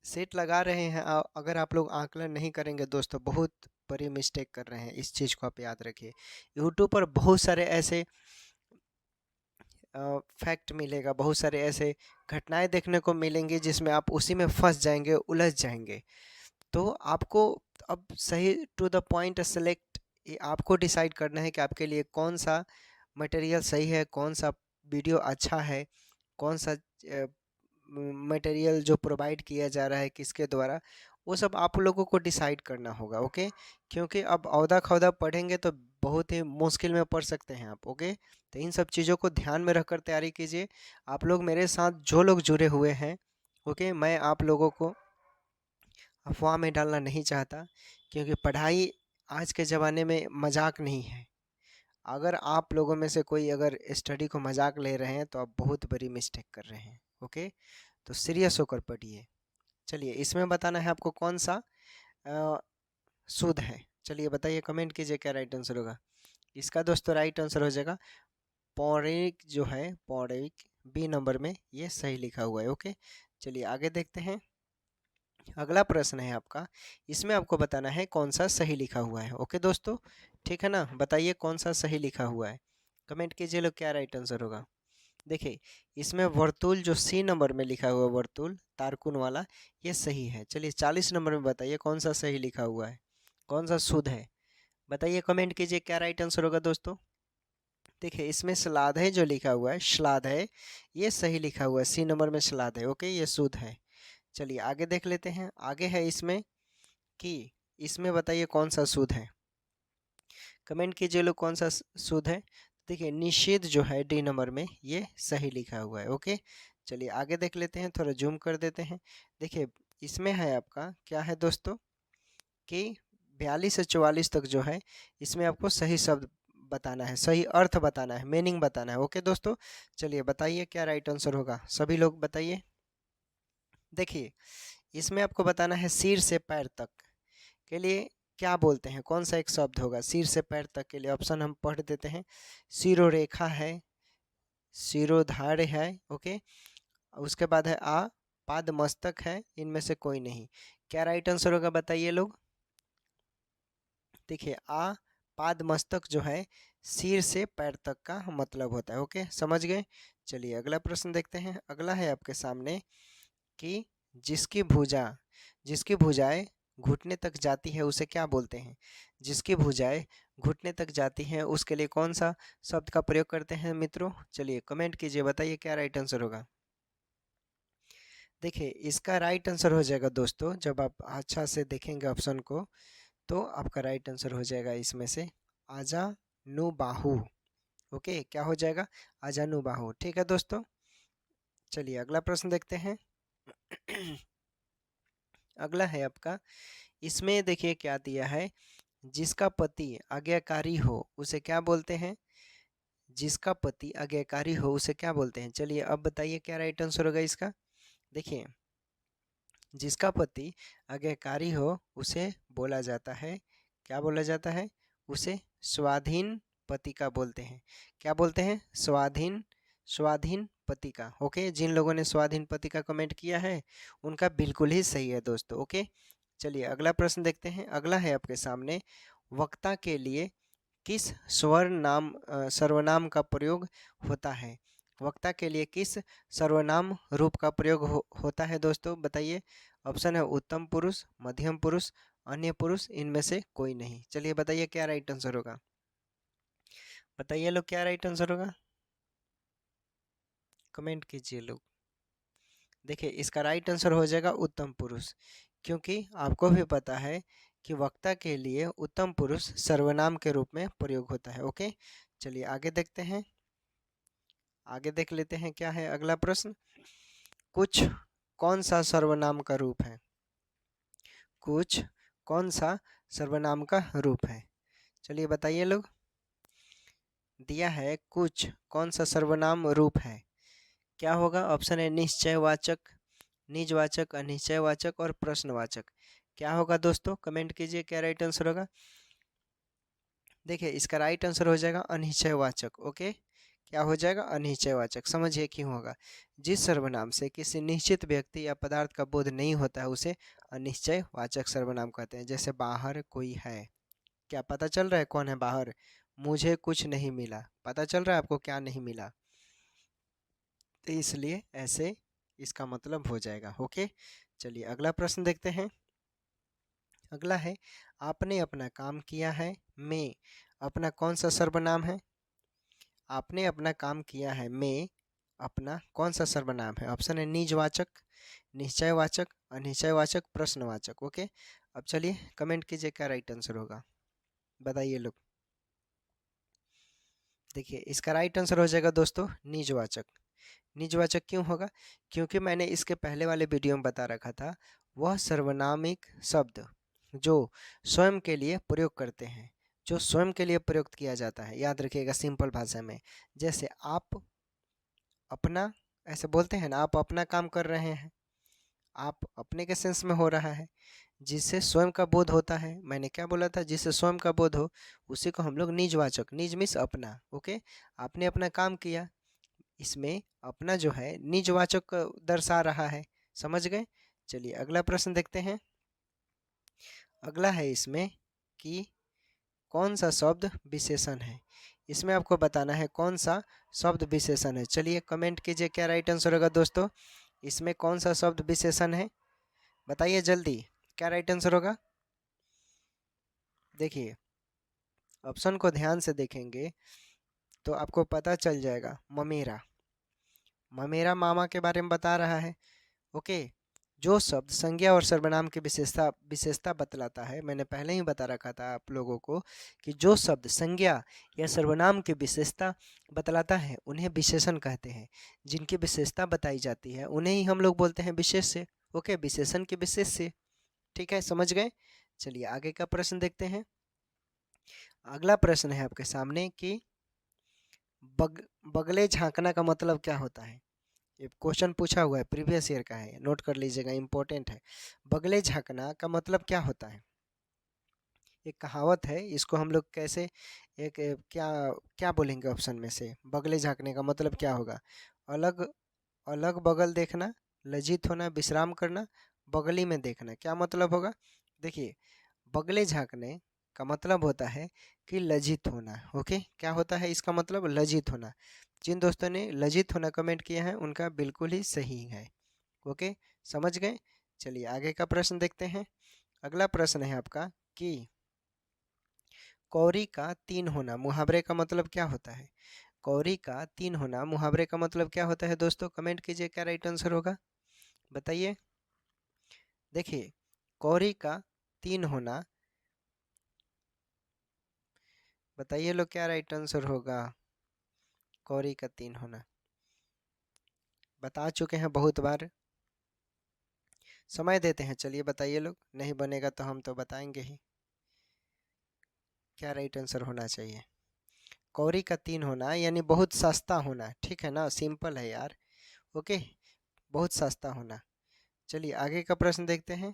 सेट लगा रहे हैं, अगर आप लोग आकलन नहीं करेंगे दोस्तों, बहुत बड़ी मिस्टेक कर रहे हैं। इस चीज़ को आप याद रखिए। यूट्यूब पर बहुत सारे ऐसे फैक्ट मिलेगा, बहुत सारे ऐसे घटनाएं देखने को मिलेंगी जिसमें आप उसी में फंस जाएंगे, उलझ जाएंगे। तो आपको अब सही टू द पॉइंट सेलेक्ट, ये आपको डिसाइड करना है कि आपके लिए कौन सा मटेरियल सही है, कौन सा वीडियो अच्छा है, कौन सा मटेरियल जो प्रोवाइड किया जा रहा है किसके द्वारा, वो सब आप लोगों को डिसाइड करना होगा। ओके, क्योंकि अब औदा खौदा पढ़ेंगे तो बहुत ही मुश्किल में पढ़ सकते हैं आप। ओके, तो इन सब चीज़ों को ध्यान में रखकर तैयारी कीजिए। आप लोग मेरे साथ जो लोग जुड़े हुए हैं, ओके, मैं आप लोगों को अफवाह में डालना नहीं चाहता, क्योंकि पढ़ाई आज के ज़माने में मजाक नहीं है। अगर आप लोगों में से कोई अगर स्टडी को मजाक ले रहे हैं तो आप बहुत बड़ी मिस्टेक कर रहे हैं। ओके, तो सीरियस होकर पढ़िए। चलिए इसमें बताना है आपको कौन सा शुद्ध है। चलिए बताइए, कमेंट कीजिए क्या राइट आंसर होगा। इसका दोस्तों राइट आंसर हो जाएगा पौराणिक जो है, पौराणिक, बी नंबर में ये सही लिखा हुआ है। ओके, चलिए आगे देखते हैं। अगला प्रश्न है आपका, इसमें आपको बताना है कौन सा सही लिखा हुआ है। ओके दोस्तों, ठीक है ना, बताइए कौन सा सही लिखा हुआ है, कमेंट कीजिए लोग क्या राइट आंसर होगा। देखिए इसमें वर्तुल जो सी नंबर में लिखा हुआ है, वर्तुल तारकुन वाला, ये सही है। चलिए 40 नंबर में बताइए कौन सा सही लिखा हुआ है, कौन सा शुद्ध है, बताइए, कमेंट कीजिए क्या राइट आंसर होगा दोस्तों। देखिए इसमें श्लाघ है जो लिखा हुआ है, श्लाघ है, ये सही लिखा हुआ है, सी नंबर में श्लाघ है। ओके, ये शुद्ध है। चलिए आगे देख लेते हैं। आगे है इसमें कि इसमें बताइए कौन सा शुद्ध है, कमेंट कीजिए लोग कौन सा शुद्ध है। देखिए निषेध जो है डी नंबर में, ये सही लिखा हुआ है। ओके, चलिए आगे देख लेते हैं, थोड़ा जूम कर देते हैं। देखिए इसमें है आपका क्या है दोस्तों कि 42 से 44 तक जो है, इसमें आपको सही शब्द बताना है, सही अर्थ बताना है, मीनिंग बताना है। ओके दोस्तों, चलिए बताइए क्या राइट आंसर होगा, सभी लोग बताइए। देखिए इसमें आपको बताना है सिर से पैर तक के लिए क्या बोलते हैं, कौन सा एक शब्द होगा सिर से पैर तक के लिए। ऑप्शन हम पढ़ देते हैं, सिरोरेखा है, सिरोधार्य है। ओके, उसके बाद है आ, पाद मस्तक है, इनमें से कोई नहीं। क्या राइट आंसर होगा बताइए लोग। देखिए आ, पाद मस्तक जो है सिर से पैर तक का मतलब होता है। ओके, समझ गए। चलिए अगला प्रश्न देखते हैं। अगला है आपके सामने कि जिसकी भुजा, जिसकी भुजाएं घुटने तक जाती है उसे क्या बोलते हैं? जिसकी भुजाएं घुटने तक जाती हैं उसके लिए कौन सा शब्द का प्रयोग करते हैं मित्रों? चलिए कमेंट कीजिए, बताइए क्या राइट आंसर होगा। देखिए इसका राइट आंसर हो जाएगा दोस्तों, जब आप अच्छा से देखेंगे ऑप्शन को तो आपका राइट आंसर हो जाएगा इसमें से आजानुबाहु। ओके, क्या हो जाएगा? आजानुबाहु। ठीक है दोस्तों, चलिए अगला प्रश्न देखते हैं। अगला है आपका, इसमें देखिए क्या दिया है, जिसका पति आज्ञाकारी हो उसे क्या बोलते हैं? जिसका पति आज्ञाकारी हो उसे क्या बोलते हैं? चलिए अब बताइए क्या राइट आंसर होगा इसका। देखिए जिसका पति आज्ञाकारी हो उसे बोला जाता है, क्या बोला जाता है? उसे स्वाधीन पतिका बोलते हैं। क्या बोलते हैं? स्वाधीन, स्वाधीन पतिका। ओके, जिन लोगों ने स्वाधीन पतिका कमेंट किया है उनका बिल्कुल ही सही है दोस्तों। ओके, चलिए अगला प्रश्न देखते हैं। अगला है आपके सामने, वक्ता के लिए किस सर्वनाम का प्रयोग होता है? वक्ता के लिए किस सर्वनाम रूप का प्रयोग होता है दोस्तों, बताइए। ऑप्शन है उत्तम पुरुष, मध्यम पुरुष, अन्य पुरुष, इनमें से कोई नहीं। चलिए बताइए क्या राइट आंसर होगा, बताइए लोग क्या राइट आंसर होगा, कमेंट कीजिए लोग। देखिए इसका राइट आंसर हो जाएगा उत्तम पुरुष, क्योंकि आपको भी पता है कि वक्ता के लिए उत्तम पुरुष सर्वनाम के रूप में प्रयोग होता है। ओके, चलिए आगे देखते हैं, आगे देख लेते हैं क्या है अगला प्रश्न। कुछ कौन सा सर्वनाम का रूप है? कुछ कौन सा सर्वनाम का रूप है? चलिए बताइए लोग। दिया है कुछ कौन सा सर्वनाम रूप है, क्या होगा? ऑप्शन है निश्चयवाचक, निजवाचक, अनिश्चयवाचक और प्रश्नवाचक। क्या होगा दोस्तों, कमेंट कीजिए क्या राइट आंसर होगा। देखिए इसका राइट आंसर हो जाएगा अनिश्चयवाचक। ओके, क्या हो जाएगा? अनिश्चयवाचक। समझिए क्यों होगा। जिस सर्वनाम से किसी निश्चित व्यक्ति या पदार्थ का बोध नहीं होता है उसे अनिश्चयवाचक सर्वनाम कहते हैं। जैसे बाहर कोई है, क्या पता चल रहा है कौन है बाहर? मुझे कुछ नहीं मिला, पता चल रहा है आपको क्या नहीं मिला, तो इसलिए ऐसे इसका मतलब हो जाएगा। ओके, चलिए अगला प्रश्न देखते हैं। अगला है, आपने अपना काम किया है में अपना कौन सा सर्वनाम है? आपने अपना काम किया है में अपना कौन सा सर्वनाम है? ऑप्शन है निजवाचक, निश्चयवाचक, अनिश्चयवाचक, प्रश्नवाचक। ओके, अब चलिए कमेंट कीजिए क्या राइट आंसर होगा, बताइए लोग। देखिए इसका राइट आंसर हो जाएगा दोस्तों निजवाचक। निजवाचक क्यों होगा? क्योंकि मैंने इसके पहले वाले वीडियो में बता रखा था, वह सर्वनामिक शब्द जो स्वयं के लिए प्रयोग करते हैं, जो स्वयं के लिए प्रयुक्त किया जाता है, याद रखिएगा सिंपल भाषा में। जैसे आप अपना, ऐसे बोलते हैं ना, आप अपना काम कर रहे हैं, आप अपने के सेंस में हो रहा है। जिससे स्वयं का बोध होता है, मैंने क्या बोला था, जिससे स्वयं का बोध हो उसी को हम लोग निजवाचक, निज मीन्स अपना। ओके, आपने अपना काम किया, इसमें अपना जो है निजवाचक दर्शा रहा है, समझ गए। चलिए अगला प्रश्न देखते हैं। अगला है इसमें कि कौन सा शब्द विशेषण है? इसमें आपको बताना है कौन सा शब्द विशेषण है। चलिए कमेंट कीजिए क्या राइट आंसर होगा दोस्तों, इसमें कौन सा शब्द विशेषण है, बताइए जल्दी क्या राइट आंसर होगा। देखिए ऑप्शन को ध्यान से देखेंगे तो आपको पता चल जाएगा। ममेरा, ममेरा मामा के बारे में बता रहा है। ओके, जो शब्द संज्ञा और सर्वनाम की विशेषता विशेषता बतलाता है, मैंने पहले ही बता रखा था आप लोगों को कि जो शब्द संज्ञा या सर्वनाम की विशेषता बतलाता है उन्हें विशेषण कहते हैं। जिनकी विशेषता बताई जाती है उन्हें ही हम लोग बोलते हैं विशेष्य। ओके, विशेषण के विशेष्य, ठीक है, समझ गए। चलिए आगे का प्रश्न देखते हैं। अगला प्रश्न है आपके सामने कि बगले झांकना का मतलब क्या होता है? ये क्वेश्चन पूछा हुआ है, प्रीवियस ईयर का है, नोट कर लीजिएगा, इंपॉर्टेंट है। बगले झांकना का मतलब क्या होता है? एक कहावत है, इसको हम लोग कैसे क्या क्या बोलेंगे ऑप्शन में से? बगले झांकने का मतलब क्या होगा? अलग अलग बगल देखना, लज्जित होना, विश्राम करना, बगली में देखना, क्या मतलब होगा? देखिए बगले झांकने का मतलब होता है कि लज्जित होना। ओके, क्या होता है इसका मतलब? लज्जित होना। जिन दोस्तों ने लज्जित होना कमेंट किया है उनका बिल्कुल ही सही है। ओके, समझ गए। चलिए आगे का प्रश्न देखते हैं। अगला प्रश्न है आपका कि कौरी का तीन होना मुहावरे का मतलब क्या होता है? कौरी का तीन होना मुहावरे का मतलब क्या होता है दोस्तों, कमेंट कीजिए क्या राइट आंसर होगा, बताइए। देखिए कौरी का तीन होना, बताइए लोग क्या राइट आंसर होगा। कौरी का तीन होना बता चुके हैं बहुत बार, समय देते हैं। चलिए बताइए लोग, नहीं बनेगा तो हम तो बताएंगे ही क्या राइट आंसर होना चाहिए। कौरी का तीन होना यानी बहुत सस्ता होना, ठीक है ना, सिंपल है यार। ओके, बहुत सस्ता होना। चलिए आगे का प्रश्न देखते हैं।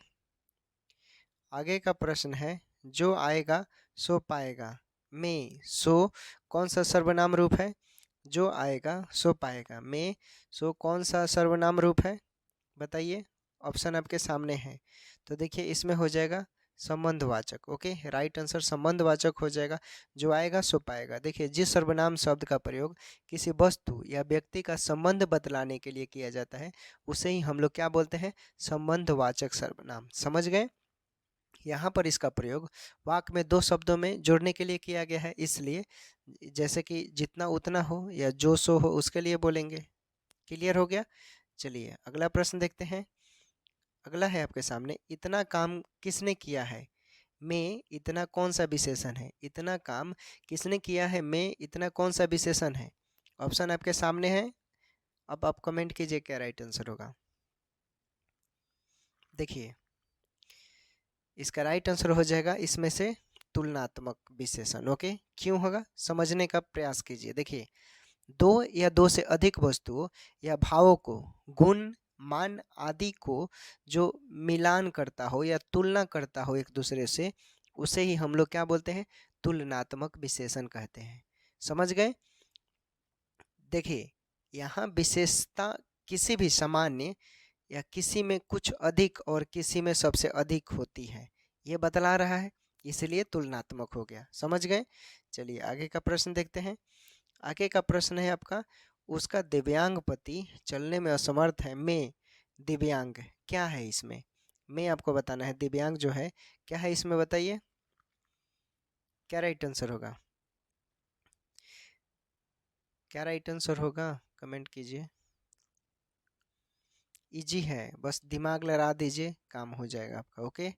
आगे का प्रश्न है, जो आएगा सो पाएगा में सो कौन सा सर्वनाम रूप है? जो आएगा सो पाएगा में सो कौन सा सर्वनाम रूप है? बताइए, ऑप्शन आपके सामने है। तो देखिए इसमें हो जाएगा संबंधवाचक। ओके, राइट आंसर संबंधवाचक हो जाएगा। जो आएगा सो पाएगा। देखिए, जिस सर्वनाम शब्द का प्रयोग किसी वस्तु या व्यक्ति का संबंध बतलाने के लिए किया जाता है उसे ही हम लोग क्या बोलते हैं? संबंधवाचक सर्वनाम। समझ गए? यहाँ पर इसका प्रयोग वाक्य में दो शब्दों में जोड़ने के लिए किया गया है, इसलिए जैसे कि जितना उतना हो या जो सो हो उसके लिए बोलेंगे। क्लियर हो गया? चलिए अगला प्रश्न देखते हैं। अगला है आपके सामने, इतना काम किसने किया है में इतना कौन सा विशेषण है? इतना काम किसने किया है में इतना कौन सा विशेषण है? ऑप्शन आपके सामने है। अब आप कमेंट कीजिए क्या राइट आंसर होगा। देखिए इसका राइट आंसर हो जाएगा इसमें से तुलनात्मक विशेषण। ओके, क्यों होगा समझने का प्रयास कीजिए। देखिए, दो या दो से अधिक वस्तुओं या भावों को, गुण मान आदि को जो मिलान करता हो या तुलना करता हो एक दूसरे से, उसे ही हम लोग क्या बोलते हैं? तुलनात्मक विशेषण कहते हैं। समझ गए? देखिए यहाँ विशेषता किसी भी सामान्य या किसी में कुछ अधिक और किसी में सबसे अधिक होती है, ये बतला रहा है, इसलिए तुलनात्मक हो गया। समझ गए? चलिए आगे का प्रश्न देखते हैं। आगे का प्रश्न है आपका, उसका दिव्यांग पति चलने में असमर्थ है में दिव्यांग क्या है? इसमें में आपको बताना है दिव्यांग जो है क्या है इसमें, बताइए क्या राइट आंसर होगा? क्या राइट आंसर होगा? कमेंट कीजिए। इजी है, बस दिमाग लड़ा दीजिए काम हो जाएगा आपका। ओके,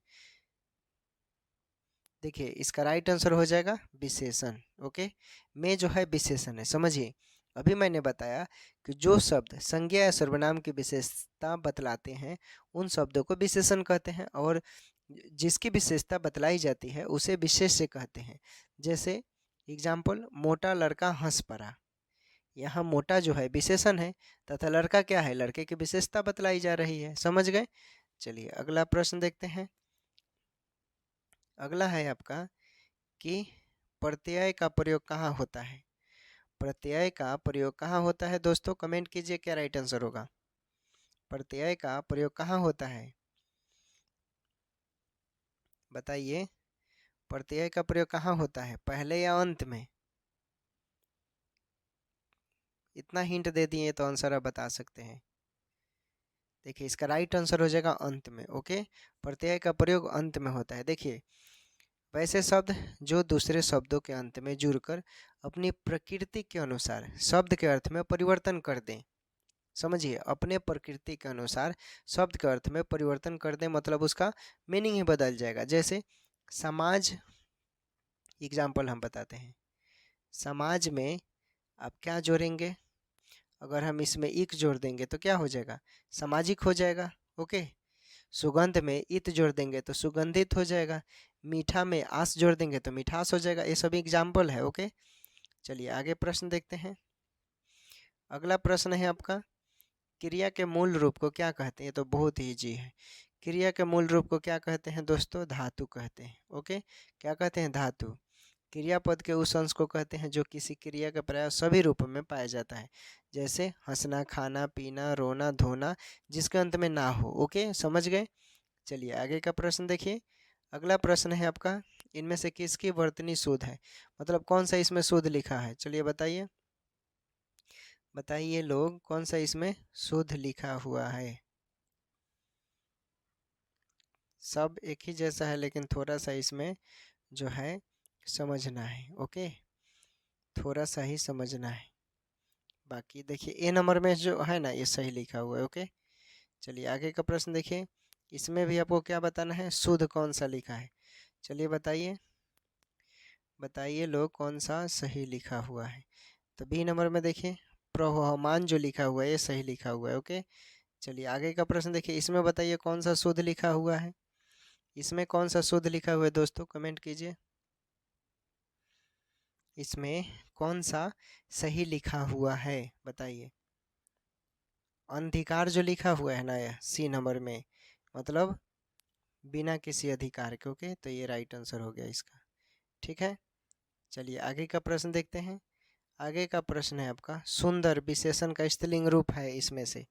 देखिए इसका राइट आंसर हो जाएगा विशेषण। ओके, में जो है विशेषण है। समझिए, अभी मैंने बताया कि जो शब्द संज्ञा या सर्वनाम की विशेषता बतलाते हैं उन शब्दों को विशेषण कहते हैं, और जिसकी विशेषता बतलाई जाती है उसे विशेष्य कहते हैं। जैसे एग्जाम्पल, मोटा लड़का हंस पड़ा। यहाँ मोटा जो है विशेषण है तथा लड़का क्या है? लड़के की विशेषता बतलाई जा रही है। समझ गए? चलिए अगला प्रश्न देखते हैं। अगला है आपका कि प्रत्यय का प्रयोग कहाँ होता है? प्रत्यय का प्रयोग कहाँ होता है दोस्तों? कमेंट कीजिए क्या राइट आंसर होगा। प्रत्यय का प्रयोग कहाँ होता है? बताइए, प्रत्यय का प्रयोग कहाँ होता है, पहले या अंत में? इतना हिंट दे दिए तो आंसर आप बता सकते हैं। देखिए इसका राइट आंसर हो जाएगा अंत में। ओके, प्रत्यय का प्रयोग अंत में होता है। देखिए, वैसे शब्द जो दूसरे शब्दों के अंत में जुड़कर अपनी प्रकृति के अनुसार शब्द के अर्थ में परिवर्तन कर दें। समझिए, अपने प्रकृति के अनुसार शब्द के अर्थ में परिवर्तन कर दें मतलब उसका मीनिंग ही बदल जाएगा। जैसे समाज, एग्जाम्पल हम बताते हैं। समाज में आप क्या जोड़ेंगे? अगर हम इसमें इक जोड़ देंगे तो क्या हो जाएगा? सामाजिक हो जाएगा। ओके, सुगंध में इत जोड़ देंगे तो सुगंधित हो जाएगा। मीठा में आस जोड़ देंगे तो मिठास हो जाएगा। ये सभी एग्जाम्पल है। ओके, चलिए आगे प्रश्न देखते हैं। अगला प्रश्न है आपका, क्रिया के मूल रूप को क्या कहते हैं? ये तो बहुत ही इजी है। क्रिया के मूल रूप को क्या कहते हैं दोस्तों? धातु कहते हैं। ओके, क्या कहते हैं? धातु। क्रियापद के उस अंश को कहते हैं जो किसी क्रिया का प्राय सभी रूपों में पाया जाता है, जैसे हंसना, खाना, पीना, रोना, धोना, जिसके अंत में ना हो। ओके, समझ गए? चलिए आगे का प्रश्न देखिए। अगला प्रश्न है आपका, इनमें से किसकी वर्तनी शुद्ध है? मतलब कौन सा इसमें शुद्ध लिखा है? चलिए बताइए, बताइए लोग कौन सा इसमें शुद्ध लिखा हुआ है? सब एक ही जैसा है लेकिन थोड़ा सा इसमें जो है समझना है। ओके, थोड़ा सा ही समझना है। बाकी देखिए ए नंबर में जो है ना ये सही लिखा हुआ है। ओके, चलिए आगे का प्रश्न देखिए। इसमें भी आपको क्या बताना है? शुद्ध कौन सा लिखा है? चलिए बताइए, बताइए लोग कौन सा सही लिखा हुआ है? तो बी नंबर में देखिए प्रवहमान जो लिखा हुआ है ये सही लिखा हुआ है। ओके, चलिए आगे का प्रश्न देखिए। इसमें बताइए कौन सा शुद्ध लिखा हुआ है? इसमें कौन सा शुद्ध लिखा हुआ है दोस्तों? कमेंट कीजिए। इसमें कौन सा सही लिखा हुआ है बताइए। अनधिकार जो लिखा हुआ है ना सी नंबर में, मतलब बिना किसी अधिकार के। ओके, तो ये राइट आंसर हो गया इसका। ठीक है, चलिए आगे का प्रश्न देखते हैं। आगे का प्रश्न है आपका, सुंदर विशेषण का स्त्रीलिंग रूप है इसमें से,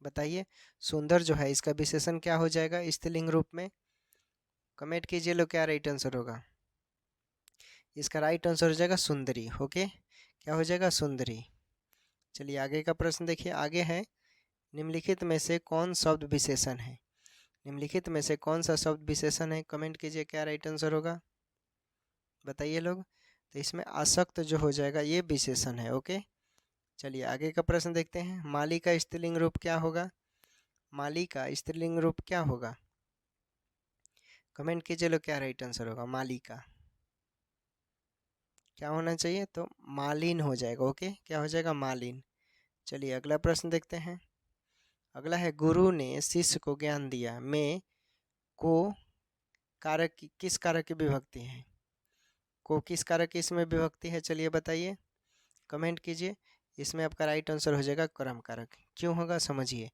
बताइए सुंदर जो है इसका विशेषण क्या हो जाएगा स्त्रीलिंग रूप में? कमेंट कीजिए लोग, क्या राइट आंसर होगा इसका? राइट आंसर हो जाएगा सुंदरी। ओके, क्या हो जाएगा? सुंदरी। चलिए आगे का प्रश्न देखिए, आगे है, निम्नलिखित में से कौन शब्द विशेषण है? निम्नलिखित में से कौन सा शब्द विशेषण है? कमेंट कीजिए, क्या राइट आंसर होगा, बताइए लोग। तो इसमें आसक्त जो हो जाएगा ये विशेषण है। ओके, चलिए आगे का प्रश्न देखते हैं। माली का स्त्रीलिंग रूप क्या होगा? माली का स्त्रीलिंग रूप क्या होगा? कमेंट कीजिए लोग, क्या राइट आंसर होगा? माली का क्या होना चाहिए? तो मालिन हो जाएगा। ओके, क्या हो जाएगा? मालिन। चलिए अगला प्रश्न देखते हैं। अगला है, गुरु ने शिष्य को ज्ञान दिया में को कारक किस कारक की विभक्ति है? को किस कारक की इसमें विभक्ति है? चलिए बताइए, कमेंट कीजिए। इसमें आपका राइट आंसर हो जाएगा कर्म कारक। क्यों होगा समझिए,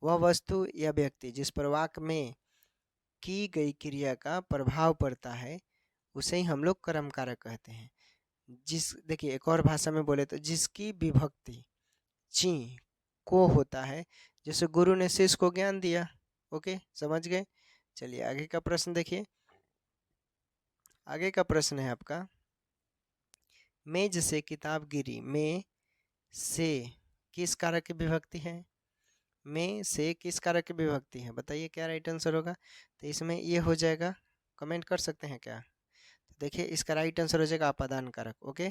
वह वस्तु या व्यक्ति जिस पर वाक्य में की गई क्रिया का प्रभाव पड़ता है उसे ही हम लोग कर्म कारक कहते हैं। जिस देखिए एक और भाषा में बोले तो जिसकी विभक्ति ची को होता है, जैसे गुरु ने शिष्य को ज्ञान दिया। ओके, समझ गए। चलिए आगे का प्रश्न देखिए। आगे का प्रश्न है आपका, मेज से किताब गिरी में से किस कारक की विभक्ति है? में से किस कारक की विभक्ति है, बताइए क्या राइट आंसर होगा? तो इसमें ये हो जाएगा, कमेंट कर सकते हैं क्या? तो देखिए इसका राइट आंसर हो जाएगा अपादान कारक। ओके,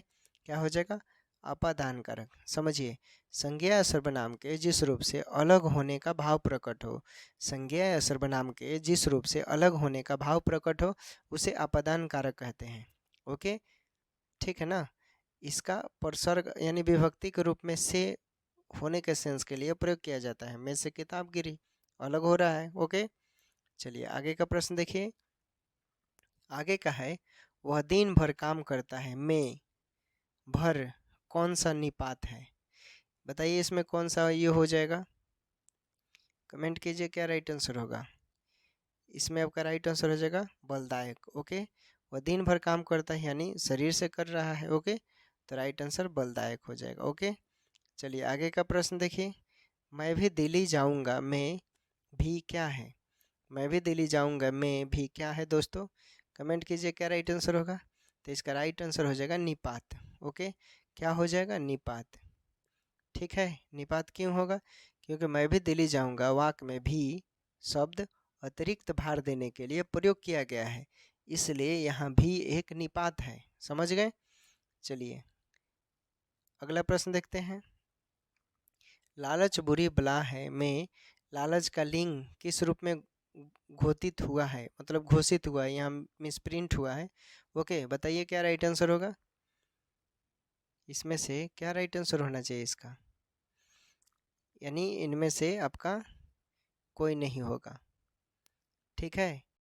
क्या हो जाएगा? अपादान कारक। समझिए, संज्ञा या सर्वनाम के जिस रूप से अलग होने का भाव प्रकट हो, संज्ञा या सर्वनाम के जिस रूप से अलग होने का भाव प्रकट हो उसे अपादान कारक कहते हैं। ओके, ठीक है ना। इसका परसर्ग यानी विभक्ति के रूप में से होने के सेंस के लिए प्रयोग किया जाता है। में से किताब गिरी, अलग हो रहा है। ओके, चलिए आगे का प्रश्न देखिए। आगे का है, वह दिन भर काम करता है में भर कौन सा निपात है? बताइए इसमें कौन सा ये हो जाएगा? कमेंट कीजिए, क्या राइट आंसर होगा? इसमें आपका राइट आंसर हो जाएगा बलदायक। ओके, वह दिन भर काम करता है यानी शरीर से कर रहा है। ओके, तो राइट आंसर बलदायक हो जाएगा। ओके, चलिए आगे का प्रश्न देखिए। मैं भी दिल्ली जाऊंगा में भी क्या है? मैं भी दिल्ली जाऊंगा में भी क्या है दोस्तों? कमेंट कीजिए, क्या राइट आंसर होगा? तो इसका राइट आंसर हो जाएगा निपात। ओके, क्या हो जाएगा? निपात। ठीक है, निपात क्यों होगा? क्योंकि मैं भी दिल्ली जाऊंगा वाक्य में भी शब्द अतिरिक्त भार देने के लिए प्रयोग किया गया है, इसलिए यहाँ भी एक निपात है। समझ गए। चलिए अगला प्रश्न देखते हैं। लालच बुरी बला है में लालच का लिंग किस रूप में घोषित हुआ है, मतलब घोषित हुआ है, यहाँ मिसप्रिंट हुआ है। ओके, बताइए क्या राइट आंसर होगा? इसमें से क्या राइट आंसर होना चाहिए इसका? यानी इनमें से आपका कोई नहीं होगा। ठीक है,